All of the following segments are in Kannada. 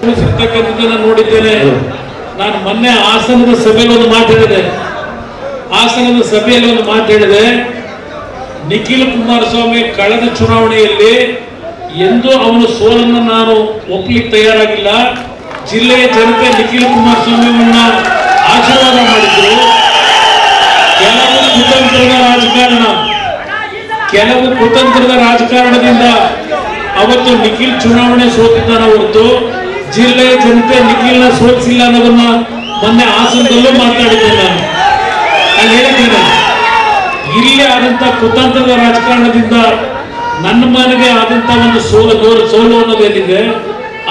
ಕೂಸಿರ್ತಕ್ಕಂಥದ್ದನ್ನು ನೋಡಿದ್ದೇನೆ. ನಾನು ಮೊನ್ನೆ ಹಾಸನದ ಸಭೆಯಲ್ಲಿ ಒಂದು ಮಾತು ಹೇಳಿದೆ. ಹಾಸನದ ಸಭೆಯಲ್ಲಿ ಒಂದು ಮಾತು ಹೇಳಿದೆ. ನಿಖಿಲ್ ಕುಮಾರಸ್ವಾಮಿ ಕಳೆದ ಚುನಾವಣೆಯಲ್ಲಿ ಎಂದೂ ಅವನ ಸೋಲನ್ನು ನಾನು ಒಪ್ಪಲಿಕ್ಕೆ ತಯಾರಾಗಿಲ್ಲ. ಜಿಲ್ಲೆಯ ಜನತೆ ನಿಖಿಲ್ ಕುಮಾರಸ್ವಾಮಿಯನ್ನ ಆಶೀರ್ವಾದ ಮಾಡಿದ್ರು. ಕೆಲವು ಕುತಂತ್ರದ ರಾಜಕಾರಣದಿಂದ ಅವತ್ತು ನಿಖಿಲ್ ಚುನಾವಣೆ ಸೋತಿದ್ದಾನ ಹೊರತು ಜಿಲ್ಲೆಯ ಜನತೆ ನಿಖಿಲ್ನ ಸೋಲಿಸಿಲ್ಲ ಅನ್ನೋದನ್ನ ಮೊನ್ನೆ ಹಾಸನದಲ್ಲೂ ಮಾತಾಡಿದ್ದೇನೆ. ನಾನು ಹೇಳಿದ್ದೇನೆ, ಇಲ್ಲಿ ಆದಂತ ಕುತಂತ್ರದ ರಾಜಕಾರಣದಿಂದ ನನ್ನ ಮನೆಗೆ ಆದಂತ ಒಂದು ಸೋಲು ಅನ್ನೋದೇನಿದೆ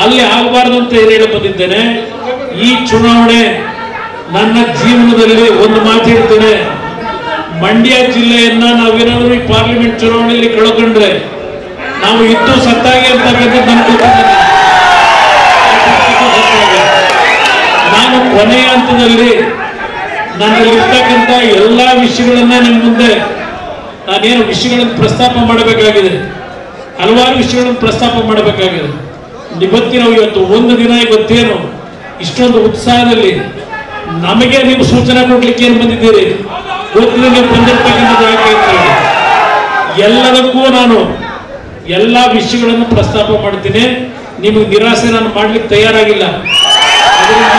ಅಲ್ಲಿ ಆಗಬಾರದು ಅಂತ ಹೇಳಿ ಬಂದಿದ್ದೇನೆ. ಈ ಚುನಾವಣೆ ನನ್ನ ಜೀವನದಲ್ಲಿ ಒಂದು ಮಾತು ಹೇಳ್ತೇನೆ, ಮಂಡ್ಯ ಜಿಲ್ಲೆಯನ್ನ ನಾವೇನಾದ್ರೂ ಈ ಪಾರ್ಲಿಮೆಂಟ್ ಚುನಾವಣೆಯಲ್ಲಿ ಕಳ್ಕೊಂಡ್ರೆ ನಾವು ಇದ್ದು ಸತ್ತಾಗಿ ಅಂತಕ್ಕಂಥದ್ದು ನನಗೆ ಗೊತ್ತಿದೆ. ನಾನು ಕೊನೆಯ ಹಂತದಲ್ಲಿ ನನ್ನಲ್ಲಿರ್ತಕ್ಕಂಥ ಎಲ್ಲಾ ವಿಷಯಗಳನ್ನ ನಿಮ್ಮ ಮುಂದೆ ನಾನೇನು ವಿಷಯಗಳನ್ನು ಪ್ರಸ್ತಾಪ ಮಾಡಬೇಕಾಗಿದೆ, ಹಲವಾರು ವಿಷಯಗಳನ್ನು ಪ್ರಸ್ತಾಪ ಮಾಡಬೇಕಾಗಿದೆ. ಇವತ್ತು ಒಂದು ದಿನ ಇವತ್ತೇನು ಇಷ್ಟೊಂದು ಉತ್ಸಾಹದಲ್ಲಿ ನಮಗೆ ನೀವು ಸೂಚನೆ ಕೊಡ್ಲಿಕ್ಕೆ ಏನು ಬಂದಿದ್ದೀರಿ ಗೊತ್ತಿದೆ. ನೀವು ಬಂದಿರ್ತಕ್ಕಂಥದ್ದು ಯಾಕೆ ಅಂತ ಹೇಳಿ ಎಲ್ಲದಕ್ಕೂ ನಾನು ಎಲ್ಲಾ ವಿಷಯಗಳನ್ನು ಪ್ರಸ್ತಾಪ ಮಾಡ್ತೀನಿ. ನಿಮಗೆ ನಿರಾಸೆ ನಾನು ಮಾಡ್ಲಿಕ್ಕೆ ತಯಾರಾಗಿಲ್ಲ. ಅದರಿಂದ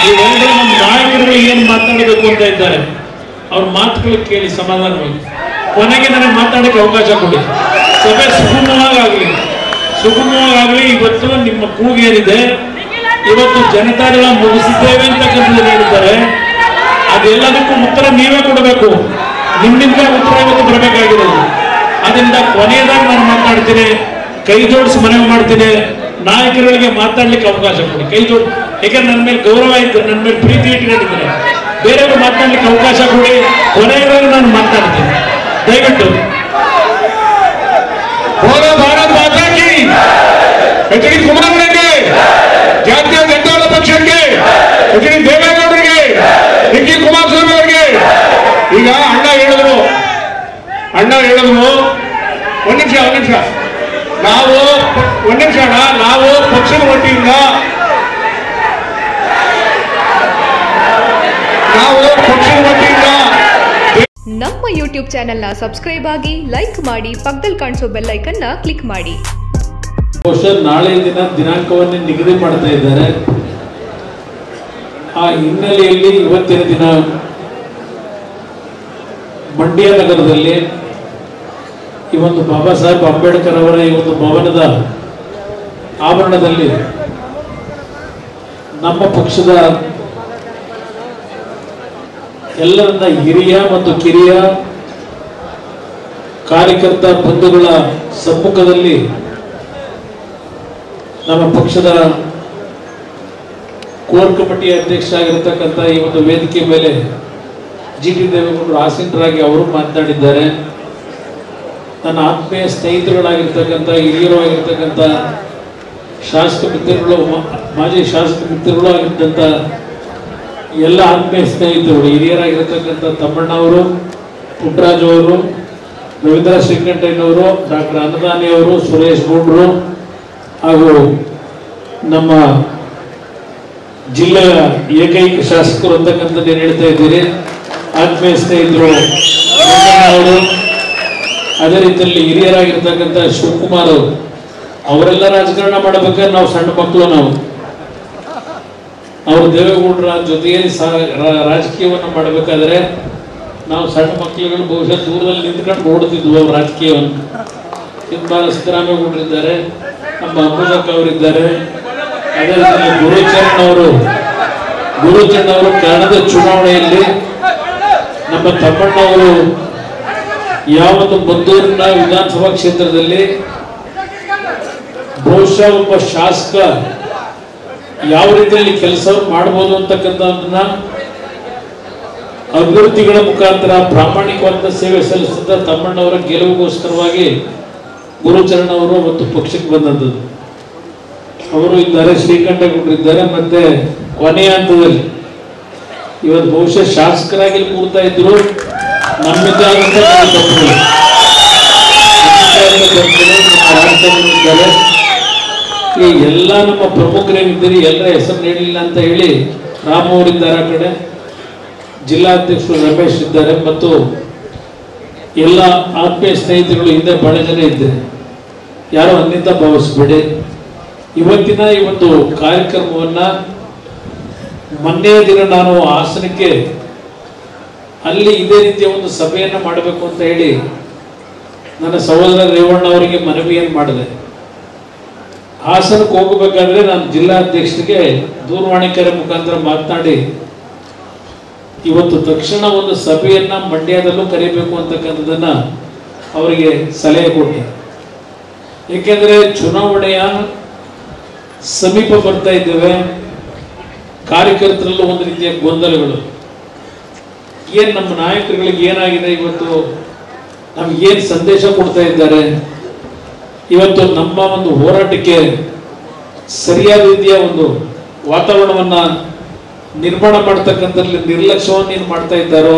ನೀವೆಲ್ಲರೂ ನಮ್ಮ ನಾಯಕರುಗಳು ಏನು ಮಾತಾಡಬೇಕು ಅಂತ ಇದ್ದಾರೆ ಅವ್ರ ಮಾತುಗಳು ಕೇಳಿ ಸಮಾಧಾನವಾಗಿ ಕೊನೆಗೆ ನನಗೆ ಮಾತಾಡಕ್ಕೆ ಅವಕಾಶ ಕೊಡಿ. ಸಭೆ ಸುಗಮವಾಗಲಿ. ಇವತ್ತು ನಿಮ್ಮ ಕೂಗೇನಿದೆ, ಇವತ್ತು ಜನತಾದಳ ಮುಗಿಸಿದ್ದೇವೆ ಅಂತಕ್ಕಂಥದ್ದು ಹೇಳಿದ್ದಾರೆ. ಅದೆಲ್ಲದಕ್ಕೂ ಉತ್ತರ ನೀವೇ ಕೊಡಬೇಕು. ನಿಮ್ಮಿಂದ ಉತ್ತರ ಇವತ್ತು ಬರಬೇಕಾಗಿರೋದು. ಅದರಿಂದ ಕೊನೆಯದಾಗಿ ನಾನು ಮಾತಾಡ್ತೀನಿ, ಕೈ ಜೋಡಿಸಿ ಮನವಿ ಮಾಡ್ತೀನಿ, ನಾಯಕರುಗಳಿಗೆ ಮಾತಾಡ್ಲಿಕ್ಕೆ ಅವಕಾಶ ಕೊಡಿ. ಕೈ ಜೋಡಿ, ಯಾಕಂದ್ರೆ ನನ್ನ ಮೇಲೆ ಗೌರವ ಇದ್ದಾರೆ, ನನ್ನ ಮೇಲೆ ಪ್ರೀತಿ ಇಟ್ಕೊಂಡಿದ್ದಾರೆ. ಬೇರೆಯವರು ಮಾತಾಡ್ಲಿಕ್ಕೆ ಅವಕಾಶ ಕೊಡಿ. ಕೊನೆಯದಾಗಿ ನಾನು ಮಾತಾಡ್ತೀನಿ. ದಯವಿಟ್ಟು ಭಾರತ್ ಮಾತಾ ಕಿ, ಎಚ್ ಡಿ ಕುಮಾರಣ್ಣಗೆ, ಜಾತೀಯ ಜನತಾದಳ ಪಕ್ಷಕ್ಕೆ, ಎಚ್ ಡಿ ದೇವೇಗೌಡರಿಗೆ, ನಿಖಿಲ್ ಕುಮಾರಸ್ವಾಮಿ ಅವರಿಗೆ. ಈಗ ಅಣ್ಣ ಹೇಳಿದ್ರು ಒಂದ್ ನಿಮಿಷ ನಾವು ಪಕ್ಷದ ವತಿಯಿಂದ ನಮ್ಮ ಯೂಟ್ಯೂಬ್ ಚಾನೆಲ್ನ ಸಬ್ಸ್ಕ್ರೈಬ್ ಆಗಿ, ಲೈಕ್ ಮಾಡಿ, ಪಕ್ಕದಲ್ಲಿ ಕಾಣಿಸೋ ಬೆಲ್ ಐಕನ್ ನ ಕ್ಲಿಕ್ ಮಾಡಿ. ಬಹುಶಃ ನಾಳೆ ದಿನಾಂಕವನ್ನು ನಿಗದಿ ಮಾಡ್ತಾ ಇದ್ದಾರೆ. ಆ ಹಿನ್ನೆಲೆಯಲ್ಲಿ ಇವತ್ತಿನ ದಿನ ಮಂಡ್ಯ ನಗರದಲ್ಲಿ ಈ ಒಂದು ಬಾಬಾ ಸಾಹೇಬ್ ಅಂಬೇಡ್ಕರ್ ಅವರ ಈ ಒಂದು ಭವನದ ಆವರಣದಲ್ಲಿ ನಮ್ಮ ಪಕ್ಷದ ಎಲ್ಲರನ್ನ ಹಿರಿಯ ಮತ್ತು ಕಿರಿಯ ಕಾರ್ಯಕರ್ತ ಬಂಧುಗಳ ಸಮ್ಮುಖದಲ್ಲಿ ನಮ್ಮ ಪಕ್ಷದ ಕೋರ್ ಕಮಿಟಿಯ ಅಧ್ಯಕ್ಷ ಆಗಿರತಕ್ಕಂಥ ಈ ಒಂದು ವೇದಿಕೆ ಮೇಲೆ ಜಿಟಿ ದೇವೇಗೌಡರು ಆಸೀನರಾಗಿ ಅವರು ಮಾತನಾಡಿದ್ದಾರೆ. ನನ್ನ ಆತ್ಮೀಯ ಸ್ನೇಹಿತರುಗಳಾಗಿರ್ತಕ್ಕಂಥ ಹಿರಿಯರು ಆಗಿರ್ತಕ್ಕಂಥ ಶಾಸಕ ಮಿತ್ರಗಳು, ಮಾಜಿ ಶಾಸಕ ಮಿತ್ರಗಳು ಆಗಿದ್ದಂಥ ಎಲ್ಲ ಆತ್ಮೀಯ ಸ್ನೇಹಿತರು, ಹಿರಿಯರಾಗಿರ್ತಕ್ಕಂಥ ತಮ್ಮಣ್ಣವರು, ಪುಟ್ಟರಾಜು ಅವರು, ರವೀಂದ್ರ ಶ್ರೀಕಂಠಯ್ಯನವರು, ಡಾಕ್ಟರ್ ಅನ್ನದಾನಿ ಅವರು, ಸುರೇಶ್ ಗೌಡ್ರು ಹಾಗೂ ನಮ್ಮ ಜಿಲ್ಲೆಯ ಏಕೈಕ ಶಾಸಕರು ಅಂತಕ್ಕಂಥದ್ದು ಏನು ಹೇಳ್ತಾ ಇದ್ದೀರಿ, ಆತ್ಮೀಯ ಸ್ನೇಹಿತರು ಅವರು, ಅದೇ ರೀತಿಯಲ್ಲಿ ಹಿರಿಯರಾಗಿರ್ತಕ್ಕಂಥ ಶಿವಕುಮಾರ್ ಅವರು, ಅವರೆಲ್ಲ ರಾಜಕಾರಣ ಮಾಡಬೇಕಾದ್ರೆ ನಾವು ಸಣ್ಣ ಮಕ್ಕಳು, ಅವರು ದೇವೇಗೌಡರ ಜೊತೆಯಲ್ಲಿ ರಾಜಕೀಯವನ್ನು ಮಾಡಬೇಕಾದ್ರೆ ನಾವು ಸಣ್ಣ ಮಕ್ಕಳುಗಳು ಬಹುಶಃ ದೂರದಲ್ಲಿ ನಿಂತ್ಕೊಂಡು ನೋಡ್ತಿದ್ವು ಅವ್ರ ರಾಜಕೀಯವನ್ನು. ತುಂಬಾ ಸಿದ್ದರಾಮೇಗೌಡರಿದ್ದಾರೆ, ನಮ್ಮ ಅಂಬುಜಕ್ಕ ಅವರಿದ್ದಾರೆ, ಅದೇ ರೀತಿಯಲ್ಲಿ ಗುರುಚರಣ್ ಅವರು ಕನ್ನಡದ ಚುನಾವಣೆಯಲ್ಲಿ ನಮ್ಮ ತಮ್ಮಣ್ಣವರು ಯಾವತ್ತು ಮದ್ದೂರಿನ ವಿಧಾನಸಭಾ ಕ್ಷೇತ್ರದಲ್ಲಿ ಬಹುಶಃ ಒಬ್ಬ ಶಾಸಕ ಯಾವ ರೀತಿಯಲ್ಲಿ ಕೆಲಸ ಮಾಡಬಹುದು ಅಂತಕ್ಕಂಥದನ್ನ ಅಭಿವೃದ್ಧಿಗಳ ಮುಖಾಂತರ ಪ್ರಾಮಾಣಿಕವಾದ ಸೇವೆ ಸಲ್ಲಿಸಿದ ತಮ್ಮಣ್ಣವರ ಗೆಲುವಿಗೋಸ್ಕರವಾಗಿ ಗುರುಚರಣ್ ಅವರು ಮತ್ತು ಪಕ್ಷಕ್ಕೆ ಬಂದದ್ದು. ಅವರು ಇದ್ದಾರೆ, ಶ್ರೀಕಂಠೇಗೌಡರಿದ್ದಾರೆ, ಮತ್ತೆ ಕೊನೆಯ ಹಂತದಲ್ಲಿ ಇವತ್ತು ಬಹುಶಃ ಶಾಸಕರಾಗಿ ಕೂರ್ತಾ ಇದ್ರು. ನಮ್ಮಿದ್ದಾರೆ, ಈ ಎಲ್ಲ ನಮ್ಮ ಪ್ರಮುಖರೇನಿದ್ದೀರಿ ಎಲ್ಲರ ಹೆಸರು ನೀಡಲಿಲ್ಲ ಅಂತ ಹೇಳಿ ರಾಮ ಅವರಿದ್ದಾರೆ, ಆ ಕಡೆ ಜಿಲ್ಲಾಧ್ಯಕ್ಷರು ರಮೇಶ್ ಇದ್ದಾರೆ ಮತ್ತು ಎಲ್ಲ ಆತ್ಮೀಯ ಸ್ನೇಹಿತರುಗಳು ಹಿಂದೆ ಬಹಳ ಜನ ಇದ್ದಾರೆ, ಯಾರು ಅನ್ನಿಂದ ಭಾವಿಸಬೇಡಿ. ಇವತ್ತಿನ ಈ ಒಂದು ಕಾರ್ಯಕ್ರಮವನ್ನ ಮೊನ್ನೆಯ ದಿನ ನಾನು ಹಾಸನಕ್ಕೆ ಅಲ್ಲಿ ಇದೇ ರೀತಿಯ ಒಂದು ಸಭೆಯನ್ನು ಮಾಡಬೇಕು ಅಂತ ಹೇಳಿ ನನ್ನ ಸಹೋದರ ರೇವಣ್ಣ ಅವರಿಗೆ ಮನವಿಯನ್ನು ಮಾಡಿದೆ. ಹಾಸನಕ್ಕೆ ಹೋಗಬೇಕಾದ್ರೆ ನಾನು ಜಿಲ್ಲಾಧ್ಯಕ್ಷರಿಗೆ ದೂರವಾಣಿ ಕರೆ ಮುಖಾಂತರ ಮಾತನಾಡಿ ಇವತ್ತು ತಕ್ಷಣ ಒಂದು ಸಭೆಯನ್ನ ಮಂಡ್ಯದಲ್ಲೂ ಕರೀಬೇಕು ಅಂತಕ್ಕಂಥದ್ದನ್ನ ಅವರಿಗೆ ಸಲಹೆ ಕೊಟ್ಟೆ. ಏಕೆಂದ್ರೆ ಚುನಾವಣೆಯ ಸಮೀಪ ಬರ್ತಾ ಇದ್ದೇವೆ, ಕಾರ್ಯಕರ್ತರಲ್ಲೂ ಒಂದು ರೀತಿಯ ಗೊಂದಲಗಳು. ಏನ್ ನಮ್ಮ ನಾಯಕರುಗಳಿಗೆ ಏನಾಗಿದೆ, ಇವತ್ತು ನಮ್ಗೇನು ಸಂದೇಶ ಕೊಡ್ತಾ ಇದ್ದಾರೆ, ಇವತ್ತು ನಮ್ಮ ಒಂದು ಹೋರಾಟಕ್ಕೆ ಸರಿಯಾದ ರೀತಿಯ ಒಂದು ವಾತಾವರಣವನ್ನ ನಿರ್ಮಾಣ ಮಾಡ್ತಕ್ಕಂಥದ್ರಲ್ಲಿ ನಿರ್ಲಕ್ಷ್ಯವನ್ನು ಏನು ಮಾಡ್ತಾ ಇದ್ದಾರೋ,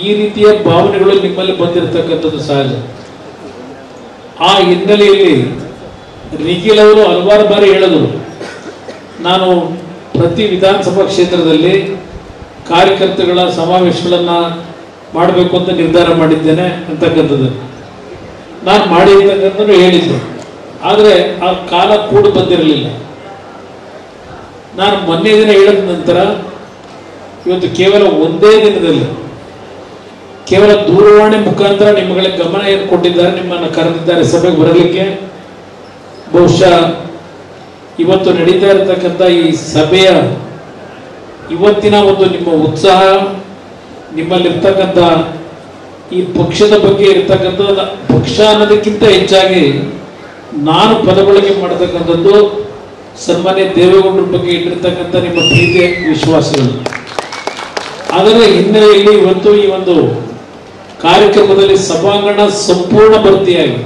ಈ ರೀತಿಯ ಭಾವನೆಗಳು ನಿಮ್ಮಲ್ಲಿ ಬಂದಿರತಕ್ಕಂಥದ್ದು ಸಹಜ. ಆ ಹಿನ್ನೆಲೆಯಲ್ಲಿ ನಿಖಿಲ್ ಅವರು ಹಲವಾರು ಬಾರಿ ಹೇಳಿದರು, ನಾನು ಪ್ರತಿ ವಿಧಾನಸಭಾ ಕ್ಷೇತ್ರದಲ್ಲಿ ಕಾರ್ಯಕರ್ತಗಳ ಸಮಾವೇಶಗಳನ್ನ ಮಾಡಬೇಕು ಅಂತ ನಿರ್ಧಾರ ಮಾಡಿದ್ದೇನೆ ಅಂತಕ್ಕಂಥದ್ದು ನಾನು ಮಾಡಿರ್ತಕ್ಕಂಥದ್ದು ಹೇಳಿದ್ದೆ. ಆದರೆ ಆ ಕಾಲ ಕೂಡ ಬಂದಿರಲಿಲ್ಲ. ನಾನು ಮೊನ್ನೆ ದಿನ ಹೇಳಿದ ನಂತರ ಇವತ್ತು ಕೇವಲ ಒಂದೇ ದಿನದಲ್ಲಿ ಕೇವಲ ದೂರವಾಣಿ ಮುಖಾಂತರ ನಿಮ್ಮಗಳಿಗೆ ಗಮನ ಏನು ಕೊಟ್ಟಿದ್ದಾರೆ, ನಿಮ್ಮನ್ನು ಕರೆದಿದ್ದಾರೆ ಸಭೆಗೆ ಬರಲಿಕ್ಕೆ. ಬಹುಶಃ ಇವತ್ತು ನಡೀತಾ ಇರತಕ್ಕಂಥ ಈ ಸಭೆಯ ಇವತ್ತಿನ ಒಂದು ನಿಮ್ಮ ಉತ್ಸಾಹ, ನಿಮ್ಮಲ್ಲಿರ್ತಕ್ಕಂಥ ಈ ಪಕ್ಷದ ಬಗ್ಗೆ ಇರ್ತಕ್ಕಂಥ ಪಕ್ಷ ಅನ್ನೋದಕ್ಕಿಂತ ಹೆಚ್ಚಾಗಿ ನಾನು ಪದಬಳಕೆ ಮಾಡತಕ್ಕಂಥದ್ದು ಸನ್ಮಾನ್ಯ ದೇವೇಗೌಡರ ಬಗ್ಗೆ ಇಟ್ಟಿರ್ತಕ್ಕಂಥ ನಿಮ್ಮ ಪ್ರೀತಿ ವಿಶ್ವಾಸಗಳು. ಅದರ ಹಿನ್ನೆಲೆಯಲ್ಲಿ ಇವತ್ತು ಈ ಒಂದು ಕಾರ್ಯಕ್ರಮದಲ್ಲಿ ಸಭಾಂಗಣ ಸಂಪೂರ್ಣ ಭರ್ತಿಯಾಗಿ,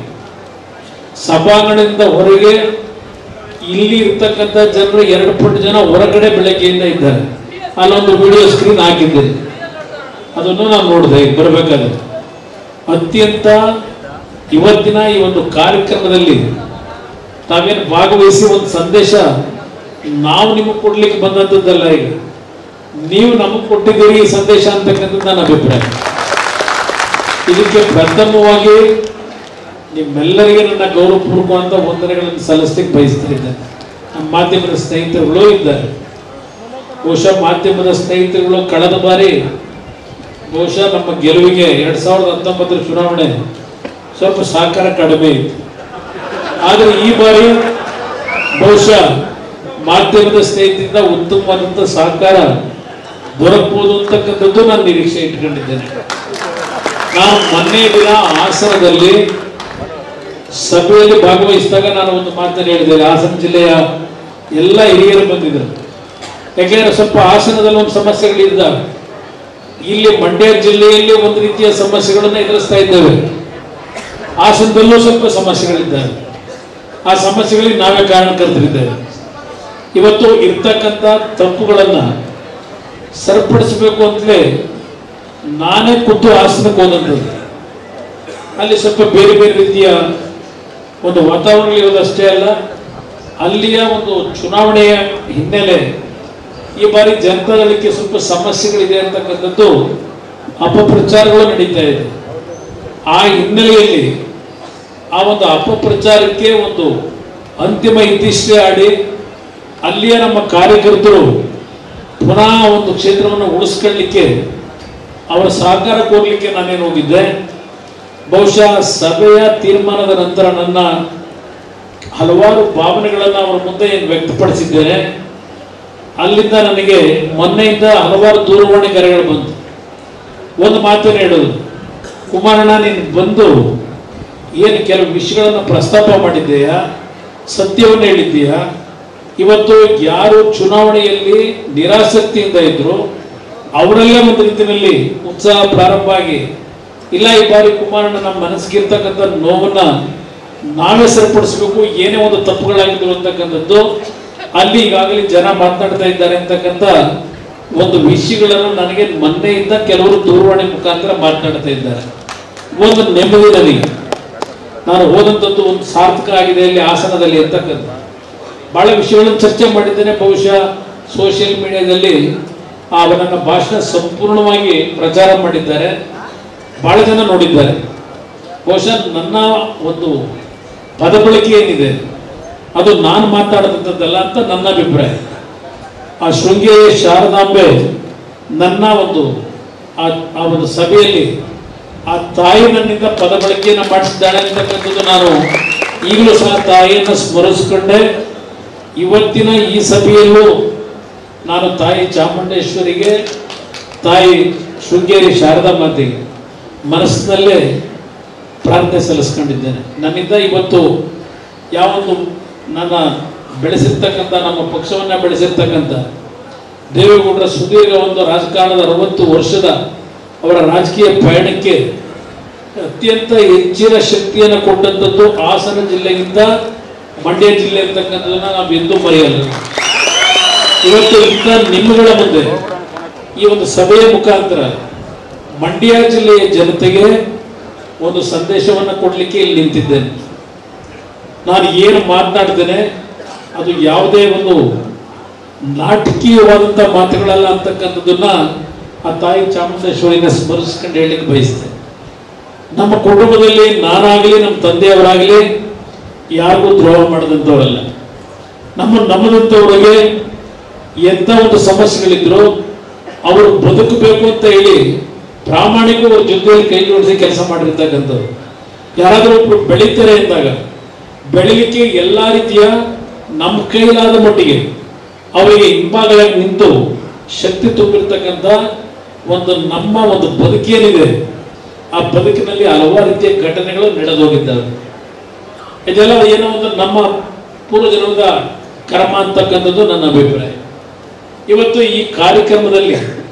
ಸಭಾಂಗಣದಿಂದ ಹೊರಗೆ ಇಲ್ಲಿ ಇರ್ತಕ್ಕಂಥ ಜನರು 2 ಪಟ್ಟು ಜನ ಹೊರಗಡೆ ಬೆಳಗ್ಗೆಯಿಂದ ಇದ್ದಾರೆ. ಅಲ್ಲೊಂದು ವಿಡಿಯೋ ಸ್ಕ್ರೀನ್ ಹಾಕಿದ್ದೇನೆ, ಅದನ್ನು ನಾನು ನೋಡಿದೆ ಬರಬೇಕಾದ್ರೆ. ಅತ್ಯಂತ ಇವತ್ತಿನ ಈ ಒಂದು ಕಾರ್ಯಕ್ರಮದಲ್ಲಿ ತಾವೇನು ಭಾಗವಹಿಸಿ ಒಂದು ಸಂದೇಶ ನಾವು ನಿಮಗೆ ಕೊಡ್ಲಿಕ್ಕೆ ಬಂದಂಥದ್ದಲ್ಲ, ಈಗ ನೀವು ನಮಗೆ ಕೊಟ್ಟಿದ್ದೀರಿ ಈ ಸಂದೇಶ ಅಂತಕ್ಕಂಥದ್ದು ನನ್ನ ಅಭಿಪ್ರಾಯ. ಇದಕ್ಕೆ ಪ್ರಥಮವಾಗಿ ನಿಮ್ಮೆಲ್ಲರಿಗೆ ನನ್ನ ಗೌರವಪೂರ್ವಕವಾದ ವಂದನೆಗಳನ್ನು ಸಲ್ಲಿಸಲಿಕ್ಕೆ ಬಯಸ್ತಾ ಇದ್ದೇನೆ. ನಮ್ಮ ಮಾಧ್ಯಮದ ಸ್ನೇಹಿತರುಗಳು ಇದ್ದಾರೆ. ಬಹುಶಃ ಮಾಧ್ಯಮದ ಸ್ನೇಹಿತರುಗಳು ಕಳೆದ ಬಾರಿ ಬಹುಶಃ ನಮ್ಮ ಗೆಲುವಿಗೆ 2019 ಚುನಾವಣೆ ಸ್ವಲ್ಪ ಸಹಕಾರ ಕಡಿಮೆ ಇತ್ತು. ಆದರೆ ಈ ಬಾರಿ ಬಹುಶಃ ಮಾಧ್ಯಮದ ಸ್ನೇಹಿತರಿಂದ ಉತ್ತಮವಾದಂಥ ಸಹಕಾರ ದೊರಕಬಹುದು ಅಂತಕ್ಕಂಥದ್ದು ನಾನು ನಿರೀಕ್ಷೆ ಇಟ್ಕೊಂಡಿದ್ದೇನೆ. ನಾನು ಮೊನ್ನೆ ದಿನ ಹಾಸನದಲ್ಲಿ ಸಭೆಯಲ್ಲಿ ಭಾಗವಹಿಸಿದಾಗ ನಾನು ಒಂದು ಮಾತನ್ನು ಹೇಳಿದ್ದೇನೆ. ಹಾಸನ ಜಿಲ್ಲೆಯ ಎಲ್ಲ ಹಿರಿಯರು ಬಂದಿದ್ದರು. ಯಾಕೆಂದ್ರೆ ಸ್ವಲ್ಪ ಹಾಸನದಲ್ಲಿ ಒಂದು ಸಮಸ್ಯೆಗಳಿದ್ದಾಗ ಇಲ್ಲಿ ಮಂಡ್ಯ ಜಿಲ್ಲೆಯಲ್ಲಿ ಒಂದು ರೀತಿಯ ಸಮಸ್ಯೆಗಳನ್ನು ಎದುರಿಸ್ತಾ ಇದ್ದೇವೆ, ಹಾಸನದಲ್ಲೂ ಸ್ವಲ್ಪ ಸಮಸ್ಯೆಗಳಿದ್ದಾವೆ. ಆ ಸಮಸ್ಯೆಗಳಿಗೆ ನಾವೇ ಕಾರಣಕರ್ತರಿದ್ದೇವೆ. ಇವತ್ತು ಇರ್ತಕ್ಕಂಥ ತಪ್ಪುಗಳನ್ನ ಸರಿಪಡಿಸಬೇಕು ಅಂತಲೇ ನಾನೇ ಖುದ್ದು ಹಾಸನಕ್ಕೆ ಹೋದಂಥದ್ದು. ಅಲ್ಲಿ ಸ್ವಲ್ಪ ಬೇರೆ ಬೇರೆ ರೀತಿಯ ಒಂದು ವಾತಾವರಣ ಇರೋದಷ್ಟೇ ಅಲ್ಲ, ಅಲ್ಲಿಯ ಒಂದು ಚುನಾವಣೆಯ ಹಿನ್ನೆಲೆ ಈ ಬಾರಿ ಜನತಾದಳಕ್ಕೆ ಸ್ವಲ್ಪ ಸಮಸ್ಯೆಗಳಿದೆ ಅಂತಕ್ಕಂಥದ್ದು ಅಪಪ್ರಚಾರಗಳು ನಡೀತಾ ಇದೆ. ಆ ಹಿನ್ನೆಲೆಯಲ್ಲಿ ಆ ಒಂದು ಅಪಪ್ರಚಾರಕ್ಕೆ ಒಂದು ಅಂತಿಮ ಇತಿಶ್ರೀ ಆಡಿ ಅಲ್ಲಿಯ ನಮ್ಮ ಕಾರ್ಯಕರ್ತರು ಪುನಃ ಒಂದು ಕ್ಷೇತ್ರವನ್ನು ಉಳಿಸ್ಕೊಳ್ಳಿಕ್ಕೆ ಅವರ ಸಹಕಾರ ಕೋರಲಿಕ್ಕೆ ನಾನೇನು ಹೋಗಿದ್ದೆ. ಬಹುಶಃ ಸಭೆಯ ತೀರ್ಮಾನದ ನಂತರ ನನ್ನ ಹಲವಾರು ಭಾವನೆಗಳನ್ನು ಅವರ ಮುಂದೆ ವ್ಯಕ್ತಪಡಿಸಿದ್ದೇನೆ. ಅಲ್ಲಿಂದ ನನಗೆ ಮೊನ್ನೆಯಿಂದ ಹಲವಾರು ದೂರವಾಣಿ ಕರೆಗಳು ಬಂತು. ಒಂದು ಮಾತನ್ನು ಹೇಳೋದು, ಕುಮಾರಣ್ಣ ನೀನು ಬಂದು ಏನು ಕೆಲವು ವಿಷಯಗಳನ್ನು ಪ್ರಸ್ತಾಪ ಮಾಡಿದ್ದೀಯಾ, ಸತ್ಯವನ್ನು ಹೇಳಿದ್ದೀಯಾ. ಇವತ್ತು ಯಾರು ಚುನಾವಣೆಯಲ್ಲಿ ನಿರಾಸಕ್ತಿಯಿಂದ ಇದ್ರು ಅವರಲ್ಲೇ ಒಂದು ರೀತಿಯಲ್ಲಿ ಉತ್ಸಾಹ ಪ್ರಾರಂಭ ಆಗಿ, ಇಲ್ಲ ಈ ಬಾರಿ ಕುಮಾರಣ್ಣ ನಮ್ಮ ಮನಸ್ಸಿಗಿರ್ತಕ್ಕಂಥ ನೋವನ್ನ ನಾವೇ ಸರಿಪಡಿಸಬೇಕು, ಏನೇ ಒಂದು ತಪ್ಪುಗಳಾಗಿದ್ರು ಅಂತಕ್ಕಂಥದ್ದು ಅಲ್ಲಿ ಈಗಾಗಲೇ ಜನ ಮಾತನಾಡ್ತಾ ಇದ್ದಾರೆ ಅಂತಕ್ಕಂಥ ಒಂದು ವಿಷಯಗಳನ್ನು ನನಗೆ ಮೊನ್ನೆಯಿಂದ ಕೆಲವರು ದೂರವಾಣಿ ಮುಖಾಂತರ ಮಾತನಾಡ್ತಾ ಇದ್ದಾರೆ. ಒಂದು ನೆಮ್ಮದಿ ನನಗೆ, ನಾನು ಹೋದಂಥದ್ದು ಒಂದು ಸಾರ್ಥಕ ಆಗಿದೆ ಅಲ್ಲಿ ಹಾಸನದಲ್ಲಿ ಅಂತಕ್ಕಂಥ ಬಹಳ ವಿಷಯಗಳನ್ನು ಚರ್ಚೆ ಮಾಡಿದ್ದೇನೆ. ಬಹುಶಃ ಸೋಷಿಯಲ್ ಮೀಡಿಯಾದಲ್ಲಿ ನನ್ನ ಭಾಷಣ ಸಂಪೂರ್ಣವಾಗಿ ಪ್ರಚಾರ ಮಾಡಿದ್ದಾರೆ, ಬಹಳ ಜನ ನೋಡಿದ್ದಾರೆ. ಬಹುಶಃ ನನ್ನ ಒಂದು ಪದ ಬಳಕೆ ಏನಿದೆ ಅದು ನಾನು ಮಾತಾಡದಂಥದ್ದಲ್ಲ ಅಂತ ನನ್ನ ಅಭಿಪ್ರಾಯ. ಆ ಶೃಂಗೇರಿ ಶಾರದಾಂಬೆ ನನ್ನ ಆ ಒಂದು ಸಭೆಯಲ್ಲಿ ಆ ತಾಯಿ ನನ್ನಿಂದ ಪದ ಬಳಕೆಯನ್ನು ಮಾಡಿಸಿದ್ದಾಳೆ ಅಂತಕ್ಕಂಥದ್ದು ನಾನು ಈಗಲೂ ಸಹ ತಾಯಿಯನ್ನು ಸ್ಮರಿಸಿಕೊಂಡೆ. ಇವತ್ತಿನ ಈ ಸಭೆಯಲ್ಲೂ ನಾನು ತಾಯಿ ಚಾಮುಂಡೇಶ್ವರಿಗೆ, ತಾಯಿ ಶೃಂಗೇರಿ ಶಾರದಾ ಮಾತೆಗೆ ಮನಸ್ಸಿನಲ್ಲೇ ಪ್ರಾರ್ಥನೆ ಸಲ್ಲಿಸ್ಕೊಂಡಿದ್ದೇನೆ. ನನ್ನಿಂದ ಇವತ್ತು ಯಾವೊಂದು ನನ್ನ ಬೆಳೆಸಿರ್ತಕ್ಕಂಥ, ನಮ್ಮ ಪಕ್ಷವನ್ನು ಬೆಳೆಸಿರ್ತಕ್ಕಂಥ ದೇವೇಗೌಡರ ಸುದೀರ್ಘ ಒಂದು ರಾಜಕಾರಣದ 60 ವರ್ಷದ ಅವರ ರಾಜಕೀಯ ಪಯಣಕ್ಕೆ ಅತ್ಯಂತ ಹೆಚ್ಚಿನ ಶಕ್ತಿಯನ್ನು ಕೊಟ್ಟಂಥದ್ದು ಹಾಸನ ಜಿಲ್ಲೆಗಿಂತ ಮಂಡ್ಯ ಜಿಲ್ಲೆ ಅಂತಕ್ಕಂಥದ್ದನ್ನ ನಾವು ಎಂದೂ ಮರೆಯಲ್ಲ. ಇವತ್ತು ಇಂಥ ನಿಮ್ಮಗಳ ಮುಂದೆ ಈ ಒಂದು ಸಭೆಯ ಮುಖಾಂತರ ಮಂಡ್ಯ ಜಿಲ್ಲೆಯ ಜನತೆಗೆ ಒಂದು ಸಂದೇಶವನ್ನು ಕೊಡಲಿಕ್ಕೆ ಇಲ್ಲಿ ನಿಂತಿದ್ದೇನೆ. ನಾನು ಏನು ಮಾತನಾಡ್ತೇನೆ ಅದು ಯಾವುದೇ ಒಂದು ನಾಟಕೀಯವಾದಂಥ ಮಾತುಗಳಲ್ಲ ಅಂತಕ್ಕಂಥದ್ದನ್ನ ಆ ತಾಯಿ ಚಾಮುಂಡೇಶ್ವರಿನ ಸ್ಮರಿಸ್ಕೊಂಡು ಹೇಳಲಿಕ್ಕೆ ಬಯಸ್ತೇನೆ. ನಮ್ಮ ಕುಟುಂಬದಲ್ಲಿ ನಾನಾಗಲಿ ನಮ್ಮ ತಂದೆಯವರಾಗಲಿ ಯಾರಿಗೂ ದ್ರೋಹ ಮಾಡಿದಂಥವರಲ್ಲ. ನಮ್ಮದಂಥವ್ರಿಗೆ ಎಂಥ ಒಂದು ಸಮಸ್ಯೆಗಳಿದ್ರು ಅವರು ಬದುಕಬೇಕು ಅಂತ ಹೇಳಿ ಪ್ರಾಮಾಣಿಕ ಅವ್ರ ಜೊತೆಯಲ್ಲಿ ಕೈ ಜೋಡಿಸಿ ಕೆಲಸ ಮಾಡಿರ್ತಕ್ಕಂಥವ್ರು. ಯಾರಾದರೂ ಒಬ್ರು ಬೆಳೀತಾರೆ ಅಂದಾಗ ಬೆಳಿಲಿಕ್ಕೆ ಎಲ್ಲ ರೀತಿಯ ನಮ್ಮ ಕೈಲಾದ ಮಟ್ಟಿಗೆ ಅವರಿಗೆ ಹಿಂಭಾಗವಾಗಿ ನಿಂತು ಶಕ್ತಿ ತುಂಬಿರ್ತಕ್ಕಂಥ ನಮ್ಮ ಒಂದು ಬದುಕೇನಿದೆ ಆ ಬದುಕಿನಲ್ಲಿ ಹಲವಾರು ರೀತಿಯ ಘಟನೆಗಳು ನಡೆದೋಗಿದ್ದಾವೆ. ಇದೆಲ್ಲ ಏನೋ ಒಂದು ನಮ್ಮ ಪೂರ್ವಜನ್ಮದ ಕರ್ಮ ಅಂತಕ್ಕಂಥದ್ದು ನನ್ನ ಅಭಿಪ್ರಾಯ. ಇವತ್ತು ಈ ಕಾರ್ಯಕ್ರಮದಲ್ಲಿ